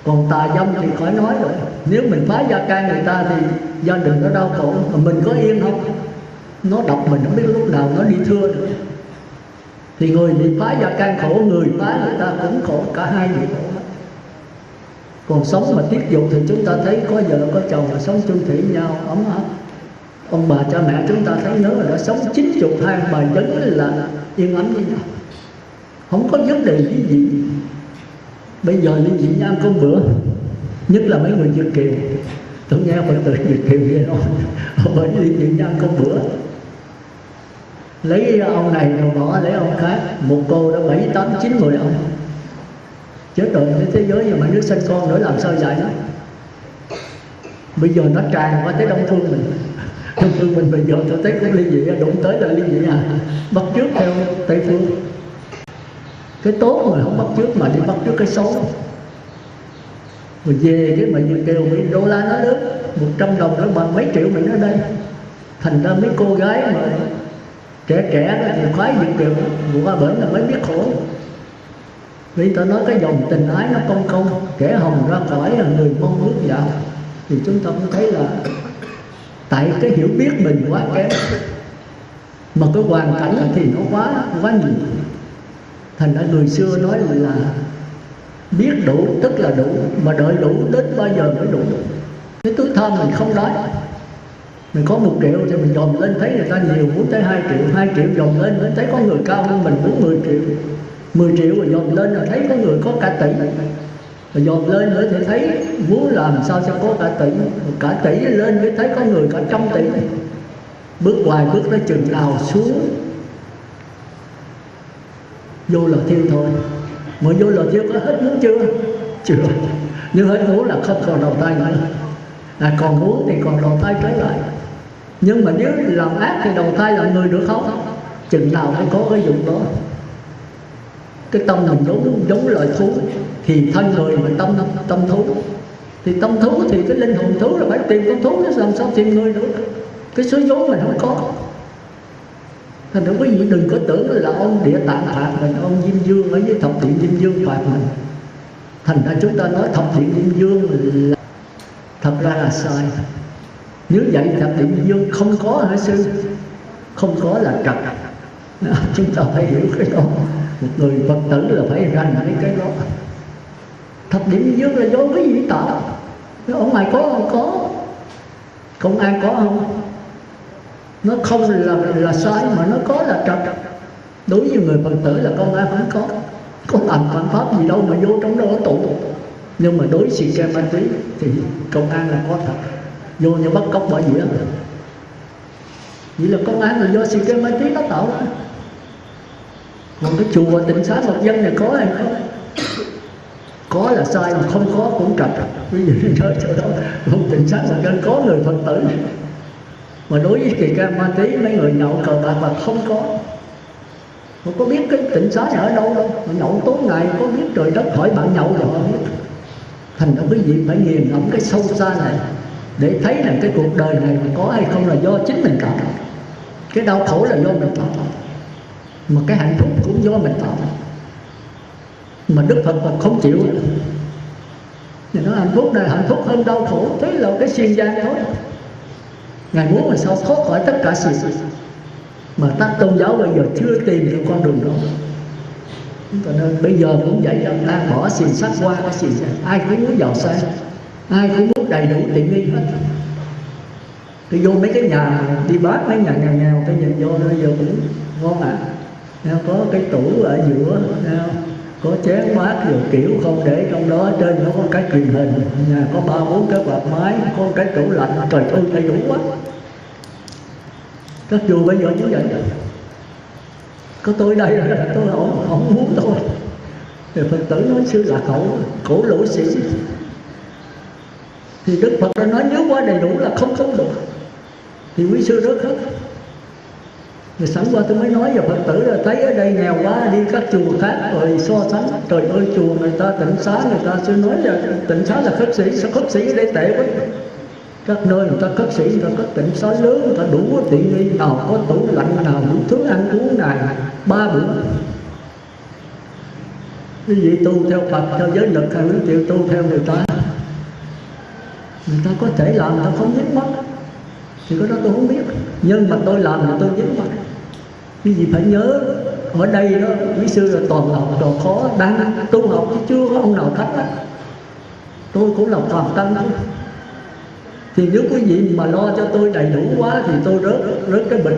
Còn tà dâm thì khỏi nói rồi. Nếu mình phá gia can người ta thì gia đình nó đau khổ, mà mình có yên không? Nó độc mình không biết lúc nào nó đi thưa được. Thì người bị phá gia can khổ, người phá người ta cũng khổ, cả hai đều khổ. Còn sống mà tiết dục thì chúng ta thấy có vợ có chồng mà sống chung thủy nhau ấm áp. Ông bà cha mẹ chúng ta thấy nhớ là đã sống 90 hai bà vấn là yên ấm với nhau, không có vấn đề gì. Bây giờ ly dị nhau con bữa, nhất là mấy người Việt kiều, tôi nghe Phật tử Việt kiều vậy đó, họ bởi ly dị nhau con bữa, lấy ông này rồi bỏ lấy ông khác, một cô đã 7, 8, 9, 10 ông. Chết rồi, thế giới mà mấy đứa sinh con nữa làm sao dạy nó. Bây giờ nó tràn qua tới Đông Phương mình. Đông Phương mình bây giờ tôi thấy cũng ly dị, đụng tới là ly dị bắt chước theo Tây Phương. Cái tốt mà không bắt chước mà đi bắt chước cái xấu. Rồi về cái mà như kêu mấy đô la nó lớn, 100 đồng nó bằng mấy triệu mình ở đây. Thành ra mấy cô gái mà trẻ thì khoái Việt kiều, qua bển là mới biết khổ. Vì ta nói cái dòng tình ái nó công, kẻ hồng ra khỏi là người mong bước vào. Thì chúng ta cũng thấy là tại cái hiểu biết mình quá kém, mà cái hoàn cảnh thì nó quá nhiều. Thành ra người xưa nói là biết đủ tức là đủ, mà đợi đủ đến bao giờ mới đủ. Cái túi thơm mình không đói, mình có 1 triệu thì mình dòm lên thấy người ta nhiều muốn tới 2 triệu, 2 triệu dòm lên mới thấy có người cao hơn mình muốn 10 triệu, 10 triệu rồi dòm lên là thấy có người có cả tỷ, rồi dòm lên nữa thì thấy muốn làm sao cho có cả tỷ lên mới thấy có người cả 100 tỷ. Bước hoài bước tới chừng nào xuống vô lò thiêu thôi. Mà vô lò thiêu có hết muốn chưa? Chưa. Nhưng hết muốn là không còn đầu thai nữa. Còn muốn thì còn đầu thai trở lại. Nhưng mà nếu làm ác thì đầu thai làm người được không? Chừng nào mới có cái dụng đó. Cái tâm mình giống loài thú, thì thân người mà tâm thú. Thì tâm thú thì cái linh hồn thú là phải tìm con thú, nó làm sao tìm người nữa. Cái số vốn mình không có. Thành ra quý vị đừng có tưởng là ông Địa Tạng phạt mình, ông Diêm Dương ở dưới thập điện Diêm Dương phạt mình. Thành ra chúng ta nói thập điện Diêm Dương là thật ra là sai. Nếu vậy thập điện Diêm Dương không có hả sư? Không có là trật. Chúng ta phải hiểu cái đó. Một người Phật tử là phải rành cái đó. Thập điện Diêm Dương là do cái gì tạo? Ở ngoài có không có? Công an có không? Nó không là sai, mà nó có là trật. Đối với người Phật tử là công an không có làm phạm pháp gì đâu mà vô trong đó ở tù. Nhưng mà đối xì ke ma túy thì công an là có thật. Vô như bắt cóc bỏ dĩa. Vậy là công an là do xì ke ma túy nó tạo ra. Còn cái chùa Tịnh Xá Ngọc Dân này có hay không? Có là sai, mà không có cũng trật. Ví dụ như chỗ đó không Tịnh Xá Ngọc Dân có người Phật tử, mà đối với kỳ ca ma túy mấy người nhậu cờ bạc mà không có biết cái Tịnh Xá này ở đâu đâu. Mà nhậu tối ngày có biết trời đất khỏi bạn nhậu rồi không biết. Thành ra quý vị phải nghiền ngẫm cái sâu xa này để thấy là cái cuộc đời này có hay không là do chính mình tạo. Cái đau khổ là do mình tạo, mà cái hạnh phúc cũng do mình tạo. Mà Đức Phật không chịu. thì nó hạnh phúc này hạnh phúc hơn đau khổ, thế là cái xiên gian đó. Ngài muốn là sao thoát khỏi tất cả sự, mà các tôn giáo bây giờ chưa tìm được con đường đó. Cho nên bây giờ cũng vậy đó, đang bỏ xiềng sắt qua cái xiềng sắt. Ai cũng muốn giàu sang, ai cũng muốn đầy đủ tiện nghi hết. Tôi vô mấy cái nhà đi bán, mấy nhà nghèo nghèo, tôi nhìn vô bây giờ cũng ngon ạ. Có cái tủ ở giữa, có chén bát rồi kiểu không để trong đó, trên nó có cái truyền hình, nhà có 3-4 cái quạt máy, có cái tủ lạnh, trời ơi đầy đủ quá. Các chùa bây giờ cũng vậy. Có tôi đây là tôi không muốn tôi. Thì Phật tử nói sư là khổ lỗ sĩ. Thì Đức Phật đã nói nếu quá đầy đủ là không được. Thì quý sư rớt hết. Rồi sẵn qua tôi mới nói với Phật tử là thấy ở đây nghèo quá, đi các chùa khác rồi so sánh. Trời ơi chùa người ta tịnh xá, người ta sư nói là tịnh xá là khất sĩ, sao khất sĩ ở đây tệ quá. Các nơi người ta khất sĩ, người ta có tịnh xá lớn, người ta đủ tiện nghi, nào có tủ lạnh, nào đủ thứ ăn uống này 3 bữa. Quý vị tu theo Phật, theo giới lực hay quý vị tu theo người ta có thể làm, người ta không dính mắc. Thì cái đó tôi không biết, nhưng mà tôi làm là tôi dính mắc. Quý vị phải nhớ, ở đây đó, quý sư là toàn học trò khó, đang tu học chứ chưa có ông nào thách đó. Tôi cũng là phàm tăng đó. Thì nếu quý vị mà lo cho tôi đầy đủ quá thì tôi rớt cái bệnh.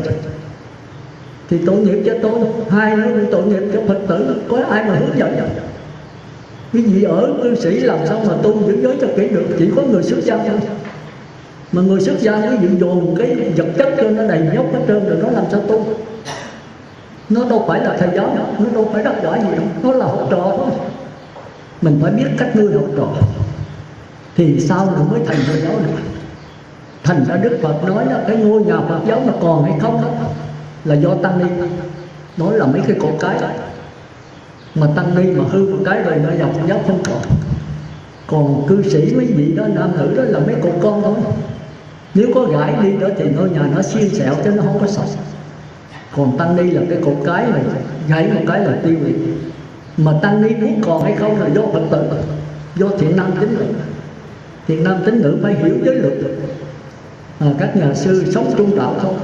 Thì tội nghiệp cho tôi, hai nữa cũng tội nghiệp cho Phật tử, có ai mà hướng dẫn. Quý vị ở cư sĩ làm sao mà tu giữ giới cho kỹ được, chỉ có người xuất gia thôi. Mà người xuất gia quý vị dồn cái vật chất cho nó đầy nhóc hết trơn rồi, nó làm sao tu? Nó đâu phải là thầy giáo, nó đâu phải đắc quả gì đâu, nó là học trò thôi. Mình phải biết cách nuôi học trò thì sau nó mới thành thầy giáo được. Thành ra Đức Phật nói là cái ngôi nhà Phật giáo nó còn hay không đó là do tăng ni. Nói là mấy cái cột cái mà tăng ni mà hư một cái rồi nó dòng Phật giáo không còn. Còn cư sĩ mấy vị đó, nam nữ đó là mấy cột con thôi. Nếu có gãi đi đó thì ngôi nhà nó xiên xẹo chứ nó không có sạch. Còn tăng ni là cái cột cái này, gãy một cái là tiêu diệt. Mà tăng ni muốn còn hay không là do Phật tử, do thiện nam tín nữ. Thiện nam tín nữ phải hiểu giới luật. Các nhà sư sống trung đạo không,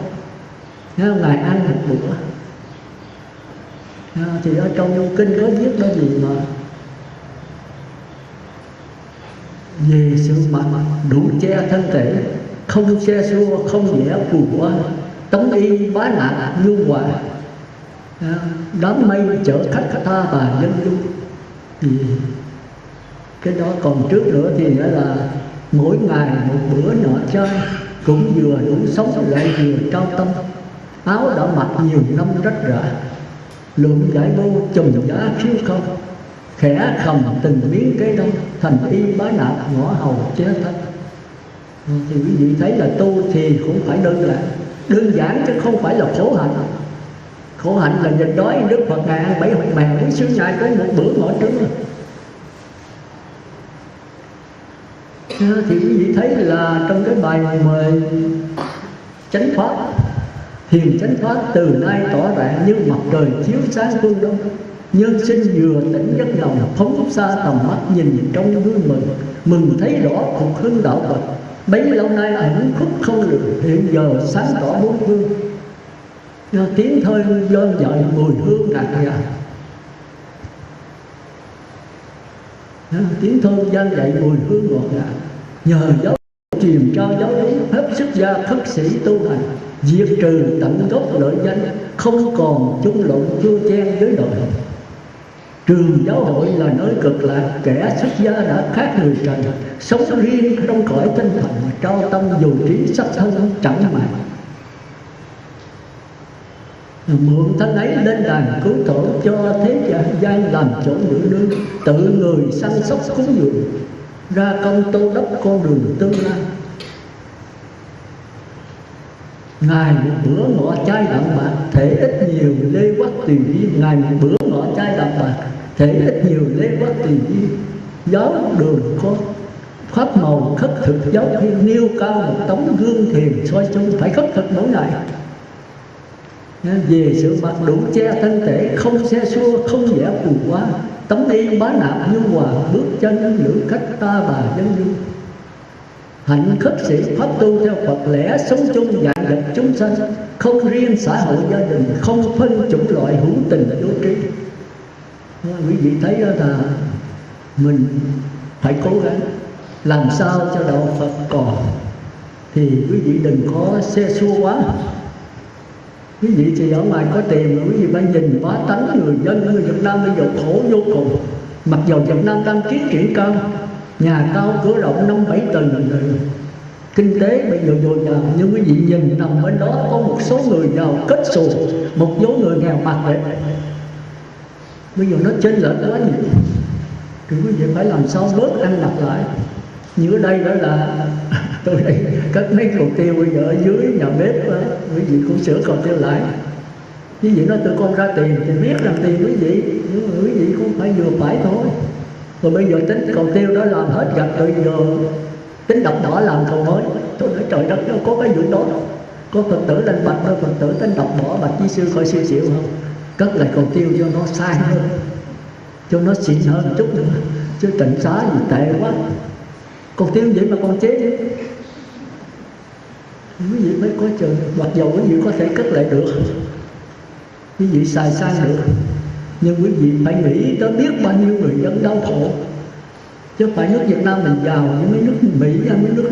ngày ăn một bữa. Thì ở trong kinh có viết đó gì mà về sự mặt đủ che thân thể, không xe xua, không vẽ phù hoa, tống y bá nạn nhu hòa, đám mây chở khách tha bà dân du. Thì cái đó còn trước nữa thì nghĩa là mỗi ngày một bữa nọ chơi, cũng vừa đủ sống lại vừa trao tâm. Áo đã mặc nhiều năm rách rã, lượng giải bô trùm giá khiếu không, khẽ khầm từng miếng cây đông, thành y bá nạp ngõ hầu che thân. Thì quý vị thấy là tu thì cũng phải đơn giản chứ không phải là khổ hạnh. Khổ hạnh là dịch đói, Đức Phật Ngài ăn 7 hột mèo, quý sư Ngài có một bữa ngõ trứng. Thì quý vị thấy là trong cái bài mời chánh pháp, thiền chánh pháp từ nay tỏ rạng như mặt trời chiếu sáng phương đông. Nhân sinh vừa tỉnh giấc lòng, phóng xa tầm mắt nhìn trong gương mình, mừng thấy rõ cuộc hưng đạo Phật. Bấy lâu nay ẩn khúc không lường, hiện giờ sáng tỏ bốn phương. Tiếng thơi vơn dội mùi hương ngạt ngào, tiếng thơ gian dạy mùi hương ngọt ngào. Nhờ giáo truyền trao giáo đúng, hết sức gia khất sĩ tu hành, diệt trừ tận gốc lợi danh, không còn chung lộn chua chen với đời. Trường giáo hội là nơi cực lạc, kẻ xuất gia đã khác người trần, sống riêng trong cõi tinh thần, trao tâm dù trí sắc thân chẳng màng. Mượn thân ấy lên đàn cứu thổ, cho thế gian làm chỗ giữ nương, tự người săn sóc cúng dường, ra công tô đắp con đường tương lai. Ngài một bữa ngọ chai đạm bạc, thể ít nhiều lê quắc tùy duyên. Ngài một bữa ngọ chai đạm bạc, thể ít nhiều lê quắc tùy duyên. Giáo đường có pháp màu khất thực giáo thiên, nêu cao một tấm gương thiền soi chung, phải khất thực mỗi ngày. Về sự mặt đủ che thân thể, không xe xua, không vẽ phù hoa, tống y bá nạp như hòa, bước chân lữ khách ta bà dân du. Hạnh khất sĩ pháp tu theo Phật lẽ, sống chung vạn vật chúng sanh, không riêng xã hội gia đình, không phân chủng loại, hữu tình vô trí. Quý vị thấy đó là mình phải cố gắng làm sao cho đạo Phật còn, thì quý vị đừng có xe xua quá. Quý vị thì ở ngoài có tiền, quý vị phải nhìn bá tánh người dân người Việt Nam bây giờ khổ vô cùng. Mặc dù Việt Nam đang tiến triển cao, nhà cao cửa rộng 5-7 tầng, kinh tế bây giờ dồi dào, nhưng quý vị nhìn nằm bên đó có một số người giàu kết xù, một số người nghèo mặt vậy. Bây giờ nó chênh lệch quá nhiều, thì quý vị phải làm sao bớt ăn mặc lại. Như ở đây đó là tôi đây cất mấy cột tiêu bây giờ ở dưới nhà bếp đó, quý vị cũng sửa cột tiêu lại. Quý vị nói tụi con ra tiền thì biết rằng tiền quý vị, nhưng mà quý vị cũng phải vừa phải thôi. Rồi bây giờ tính cột tiêu đó làm hết gạch rồi, giờ tính đập đỏ làm cầu mới. Tôi nói trời đất, nó có cái vụ đó. Có Phật tử lên bạch thôi, Phật tử tính đập bỏ bạch chi sư coi siêu xịu không, cất lại cột tiêu cho nó sai hơn, cho nó xịn hơn một chút nữa, chứ tịnh xá gì tệ quá. Cột tiêu vậy mà còn chế nữa. Quý vị mới có chừng, hoặc dầu quý vị có thể cất lại được, quý vị xài sang được, nhưng quý vị phải nghĩ tới biết bao nhiêu người dân đau khổ. Chứ không phải nước Việt Nam mình giàu như mấy nước Mỹ hay mấy nước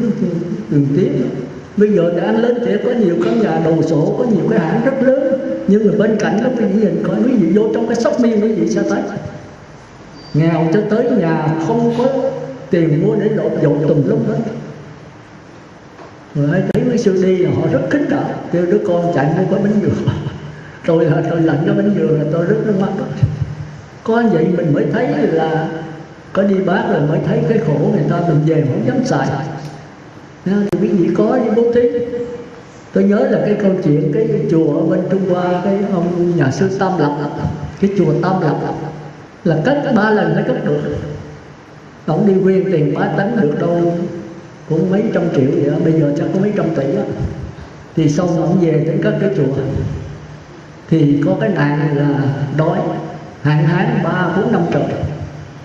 tiền tiến. Bây giờ đã lên thì có nhiều căn nhà đồ sộ, có nhiều cái hãng rất lớn, nhưng mà bên cạnh đó quý vị nhìn coi, quý vị vô trong cái shopping quý vị sẽ thấy nghèo cho tới nhà không có tiền mua để lột dột tùm lum hết. Rồi thấy mấy sư đi là họ rất khích đỡ, kêu đứa con chạy mua cái bánh dừa. Tôi lạnh cái bánh dừa là tôi rất nước mắt. Có vậy mình mới thấy là có đi bác rồi mới thấy cái khổ người ta, mình về không dám xài. Thì quý vị có đi bố thí. Tôi nhớ là cái câu chuyện cái chùa ở bên Trung Hoa, cái ông nhà sư Tam Lập, cái chùa Tam Lập là cất 3 lần mới cất được. Ông đi quyên tiền bá tánh được đâu cũng mấy trăm triệu vậy đó, bây giờ chắc có mấy trăm tỷ đó. Thì xong ông về tới cất cái chùa, thì có cái nạn là đói, hạn hán 3-4 năm trời,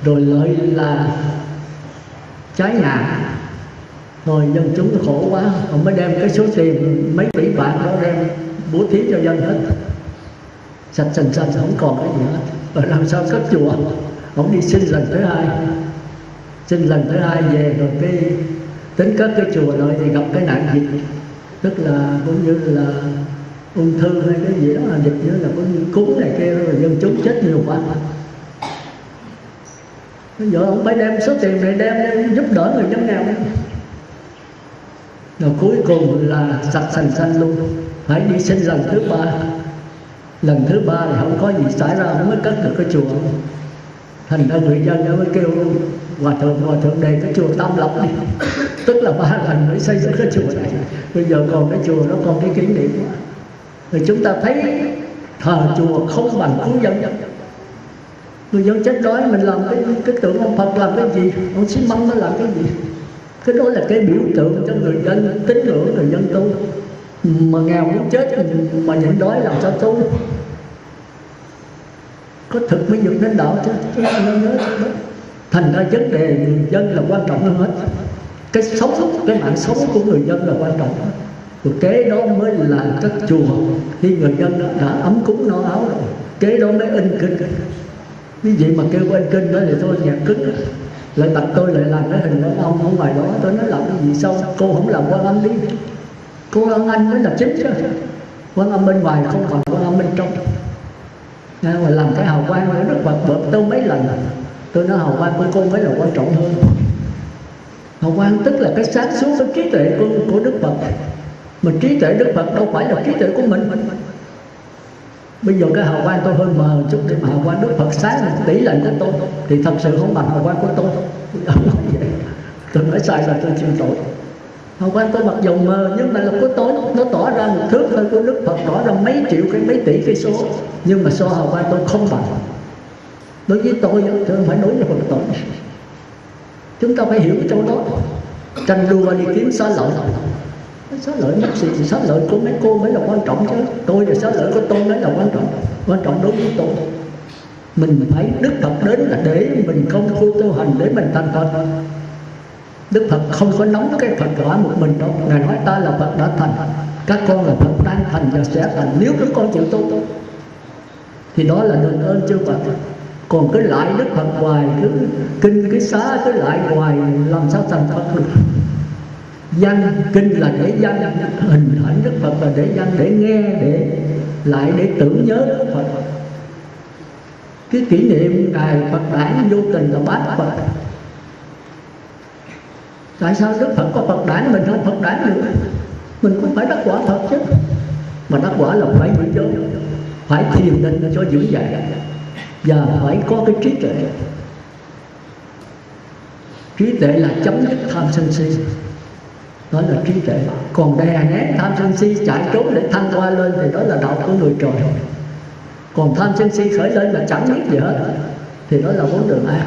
rồi lợi là cháy nhà, rồi dân chúng khổ quá, ông mới đem cái số tiền mấy tỷ bạc đó đem bố thí cho dân hết, sạch sành sạch, không còn cái gì hết. Rồi làm sao cất chùa? Ông đi xin lần thứ hai, xin lần thứ hai về rồi cái tính cất cái chùa rồi thì gặp cái nạn dịch, tức là cũng như là ung thư hay cái gì đó, là dịch nữa là có cúm này kia, rồi dân chúng chết nhiều quá. Bây giờ ông phải đem số tiền này đem giúp đỡ người dân nghèo. Rồi cuối cùng là sạch sành xanh luôn, phải đi xin lần thứ 3. Lần thứ 3 thì không có gì xảy ra, không mới cất được cái chùa. Thành ra người dân nó mới kêu hòa thượng đề cái chùa Tam Lập đi. Tức là 3 lần mới xây dựng cái chùa này. Bây giờ còn cái chùa nó còn cái kỷ niệm quá. Rồi chúng ta thấy thờ chùa không bằng cứu dân. Người dân chết đói mình làm cái tượng ông Phật làm cái gì, ông xi măng nó làm cái gì? Cái đó là cái biểu tượng cho người dân tín ngưỡng, người dân tu. Mà nghèo muốn chết mà nhịn đói làm sao tu? Có thực mới dựng đến đạo chứ. Thành ra vấn đề người dân là quan trọng hơn hết. Cái sống, cái mạng sống của người dân là quan trọng hết. Rồi kế đó mới là các chùa. Khi người dân đã ấm cúng no áo rồi, kế đó mới in kinh. Cái gì mà kêu in kinh đó thì thôi nhạc cứng. Lại tập tôi lại làm cái hình của ông ở ngoài đó. Tôi nói làm cái gì sao cô không làm Quan Âm đi. Cô Quan Âm mới là chính chứ. Quan Âm bên ngoài không bằng Quan Âm bên trong. Mà làm cái hào quang nó rất bật bợp tôi mấy lần. Tôi nói hào quang của cô mới là quan trọng hơn. Hào quang tức là cái sáng suốt, cái trí tuệ của Đức Phật. Mà trí tuệ Đức Phật đâu phải là trí tuệ của mình. Bây giờ cái hào quang tôi hơi mờ chút, để mà hào quang Đức Phật sáng là tỷ lệ của tôi thì thật sự không bằng hào quang của tôi. Tôi nói sai là tôi chịu tội. Hào quang tôi mặc dù mờ nhưng mà là của tôi, nó tỏ ra một thước thôi, của Đức Phật tỏ ra mấy triệu cái mấy tỷ cây số, nhưng mà so hào quang tôi không bằng. Đối với tôi không phải đối với Phật tội. Chúng ta phải hiểu cái chỗ đó. Tranh đua đi kiếm xá lợi. Xá lợi mất gì thì xá lợi của mấy cô mới là quan trọng chứ. Tôi và xá lợi của tôi mới là quan trọng. Quan trọng đối với tôi. Mình phải Đức Phật đến là để mình công phu tu hành, để mình thành Phật. Đức Phật không có nóng cái Phật quả một mình đâu. Ngài nói ta là Phật đã thành, các con là Phật đang thành và sẽ thành nếu các con chịu tu. Thì đó là đền ơn chư Phật. Còn cứ lại Đức Phật hoài, cứ kinh cứ xá cứ lại hoài, làm sao thành Phật được? Danh kinh là để danh, hình ảnh Đức Phật là để danh, để nghe, để tưởng nhớ Đức Phật. Cái kỷ niệm ngày Phật đản vô tình là bát Phật. Tại sao Đức Phật có Phật đản mình không Phật đản được? Mình cũng phải đắc quả Phật chứ. Mà đắc quả là phải giữ giới, phải thiền định cho vững dậy, và phải có cái trí tuệ. Trí tuệ là chấm dứt tham sân si, đó là trí tuệ. Còn đè nén tham sân si chạy trốn để thăng qua lên thì đó là đạo của người trời. Còn tham sân si khởi lên là chẳng biết gì hết thì đó là bốn đường ác.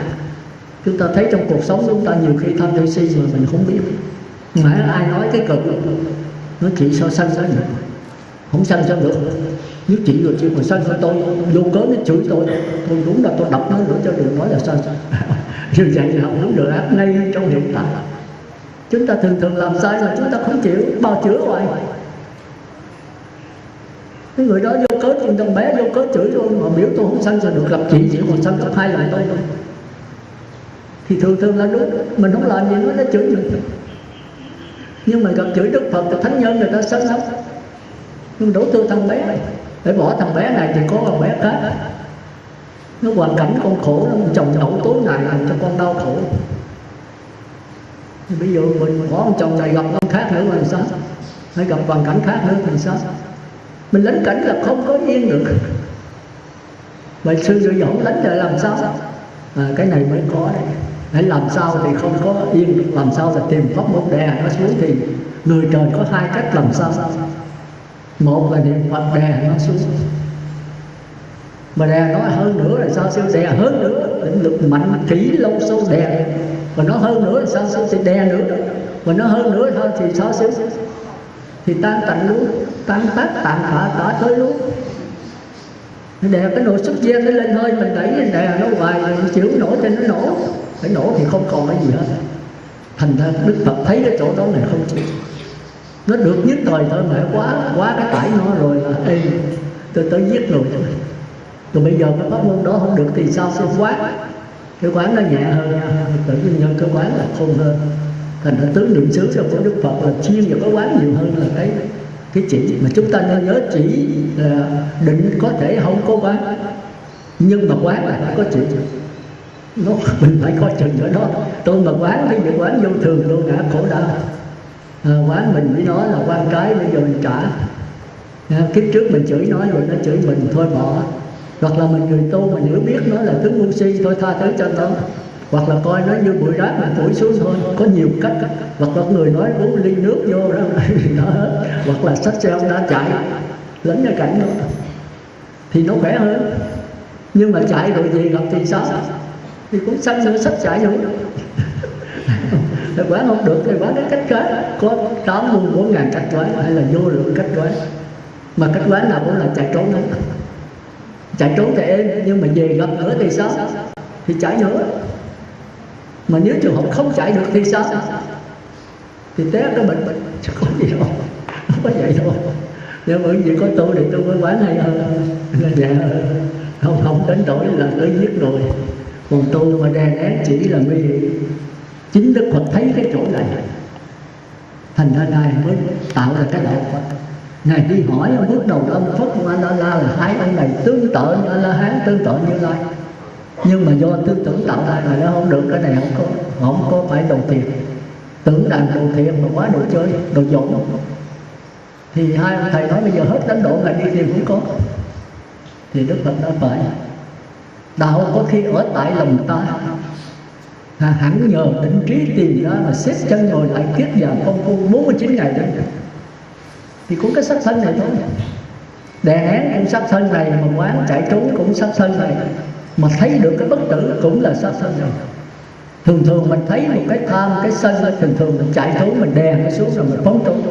Chúng ta thấy trong cuộc sống chúng ta nhiều khi tham sân si mà mình không biết. Mà ai nói cái cực nó chỉ so sân với mình, không sân sao được. Nếu chị rồi chị mà sân với tôi vô cớ nó chửi tôi đúng là tôi đập nó nữa, cho đừng nói là sân. Như vậy là không được ác ngay trong hiện tại. Chúng ta thường làm sai là chúng ta không chịu, bao chữa hoài. Cái người đó vô cớ chuyện thằng bé vô cớ chửi tôi mà biểu tôi không sân sao được, gặp chị chỉ còn sân gặp 2 lần tôi thôi. Thì thường là đúng, mình không làm gì nó chửi mình. Nhưng mà gặp chửi Đức Phật thì thánh nhân người ta sân lắm. Nhưng đổ tư thằng bé này, để bỏ thằng bé này thì có thằng bé khác. Nó hoàn cảnh con khổ, nó chồng đậu tối này làm cho con đau khổ. Thì bây giờ mình bỏ ông chồng này gặp ông khác nữa làm sao? Hay gặp hoàn cảnh khác nữa thì sao? Mình lánh cảnh là không có yên được. Vậy sư rồi không lánh là làm sao? Cái này mới có đấy. Hãy làm sao thì không có yên được, làm sao là tìm pháp môn đè nó xuống. Thì người trời có 2 cách làm sao. Một là niệm Phật đè nó xuống, mà đè nó hơn nữa là sao? Sư đè hơn nữa, định lực mạnh kỹ lâu sâu đè. Và nó hơn nữa là sao? Sư thì đè nữa. Và nó hơn nữa thôi thì sao? Sư thì tan tạnh luôn, tan tác tàn tạ tới luôn. Đè cái nồi súp gen nó lên hơi, mình đẩy đè nó hoài, mình chịu nổ trên nó nổ. Phải nổ thì không còn cái gì hết. Thành ra Đức Phật thấy cái chỗ đó này không chịu. Nó được nhất thời thôi mà quá cái tải nó rồi là ê, tôi tới giết rồi. Rồi bây giờ cái pháp môn đó không được thì sao? Sẽ quán. Cái quán nó nhẹ hơn nha. Tự nhiên nhân cái quán là khôn hơn. Thành ra tướng niệm xứ của Đức Phật là chuyên vào cái quán nhiều hơn là cái chỉ. Mà chúng ta nên nhớ chỉ là định có thể không có quán, nhưng mà quán là phải có chỉ. Mình phải coi chừng ở đó. Tôi mà quán thì việc quán vô thường tôi ngã khổ đau. Quán mình với nó là quan cái, bây giờ mình trả. Kiếp trước mình chửi nó rồi nó chửi mình thôi bỏ. Hoặc là mình người tu mình hiểu biết nó là tướng ngu si thôi tha thứ cho nó. Hoặc là coi nó như bụi rác mình thổi xuống thôi. Có nhiều cách. Hoặc là người nói uống ly nước vô đó, hoặc là xách xe ông đã chạy lẫn cái cảnh đó thì nó khỏe hơn. Nhưng mà chạy rồi gì gặp thì sao? Thì cũng xanh nữa, xách chạy nữa. Thì quán không được thì quán cái cách quán. Có 84.000 cách quán hay là vô lượng cách quán. Mà cách quán nào cũng là chạy trốn hết. Chạy trốn thì êm, nhưng mà về gặp nữa thì sao? Thì chạy nữa. Mà nếu trường hợp không chạy được thì sao? Thì té cái bệnh chứ có gì đâu. Không có vậy thôi. Nhưng bởi vì có tôi thì tôi mới quán hay hơn, là nhẹ hơn. Không đến đổi là tới giết rồi. Còn tôi mà đè nén chỉ là nguy hiểm. Chính Đức Phật thấy cái chỗ này, thành ra Ngài mới tạo ra cái đạo Phật. Ngài đi hỏi ở bước đầu đó Phật A-la là 2 ông này tương tự như A-la-hán, tương tự như Lai. Nhưng mà do tư tưởng tạo ra là nó không được, cái này không có phải đồ thiện. Tưởng đàn đồ thiện mà quá đồ chơi, đồ dỗn. Thì 2 ông thầy nói bây giờ hết đánh độ Ngài đi tìm không có. Thì Đức Phật đã phải. Đạo có khi ở tại lòng ta. Hẳn nhờ định trí tìm ra mà xếp chân ngồi lại kiết và công phu 49 ngày đó. Thì cũng cái sắc thân này thôi. Đè nén cũng sắc thân này, mà quán chạy trốn cũng sắc thân này. Mà thấy được cái bất tử cũng là sắc thân này. Thường mình thấy một cái tham, cái sân, thường mình chạy trốn, mình đè nó xuống rồi mình phóng trốn.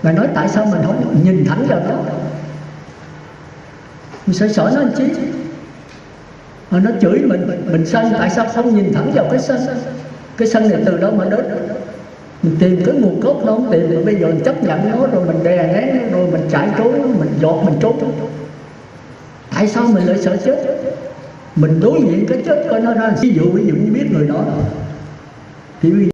Ngài nói tại sao mình không nhìn thẳng vào nó? Mình sẽ sợ nó làm chi? Nó chửi mình sân, tại sao không nhìn thẳng vào cái sân này từ đâu mà đến. Mình tìm cái nguồn gốc nó không tìm, mà bây giờ mình chấp nhận nó rồi mình đè nén nó, rồi mình chạy trốn, mình dọt mình trốn. Tại sao mình lại sợ chết? Mình đối diện cái chết coi nó ra ví dụ như biết người đó thì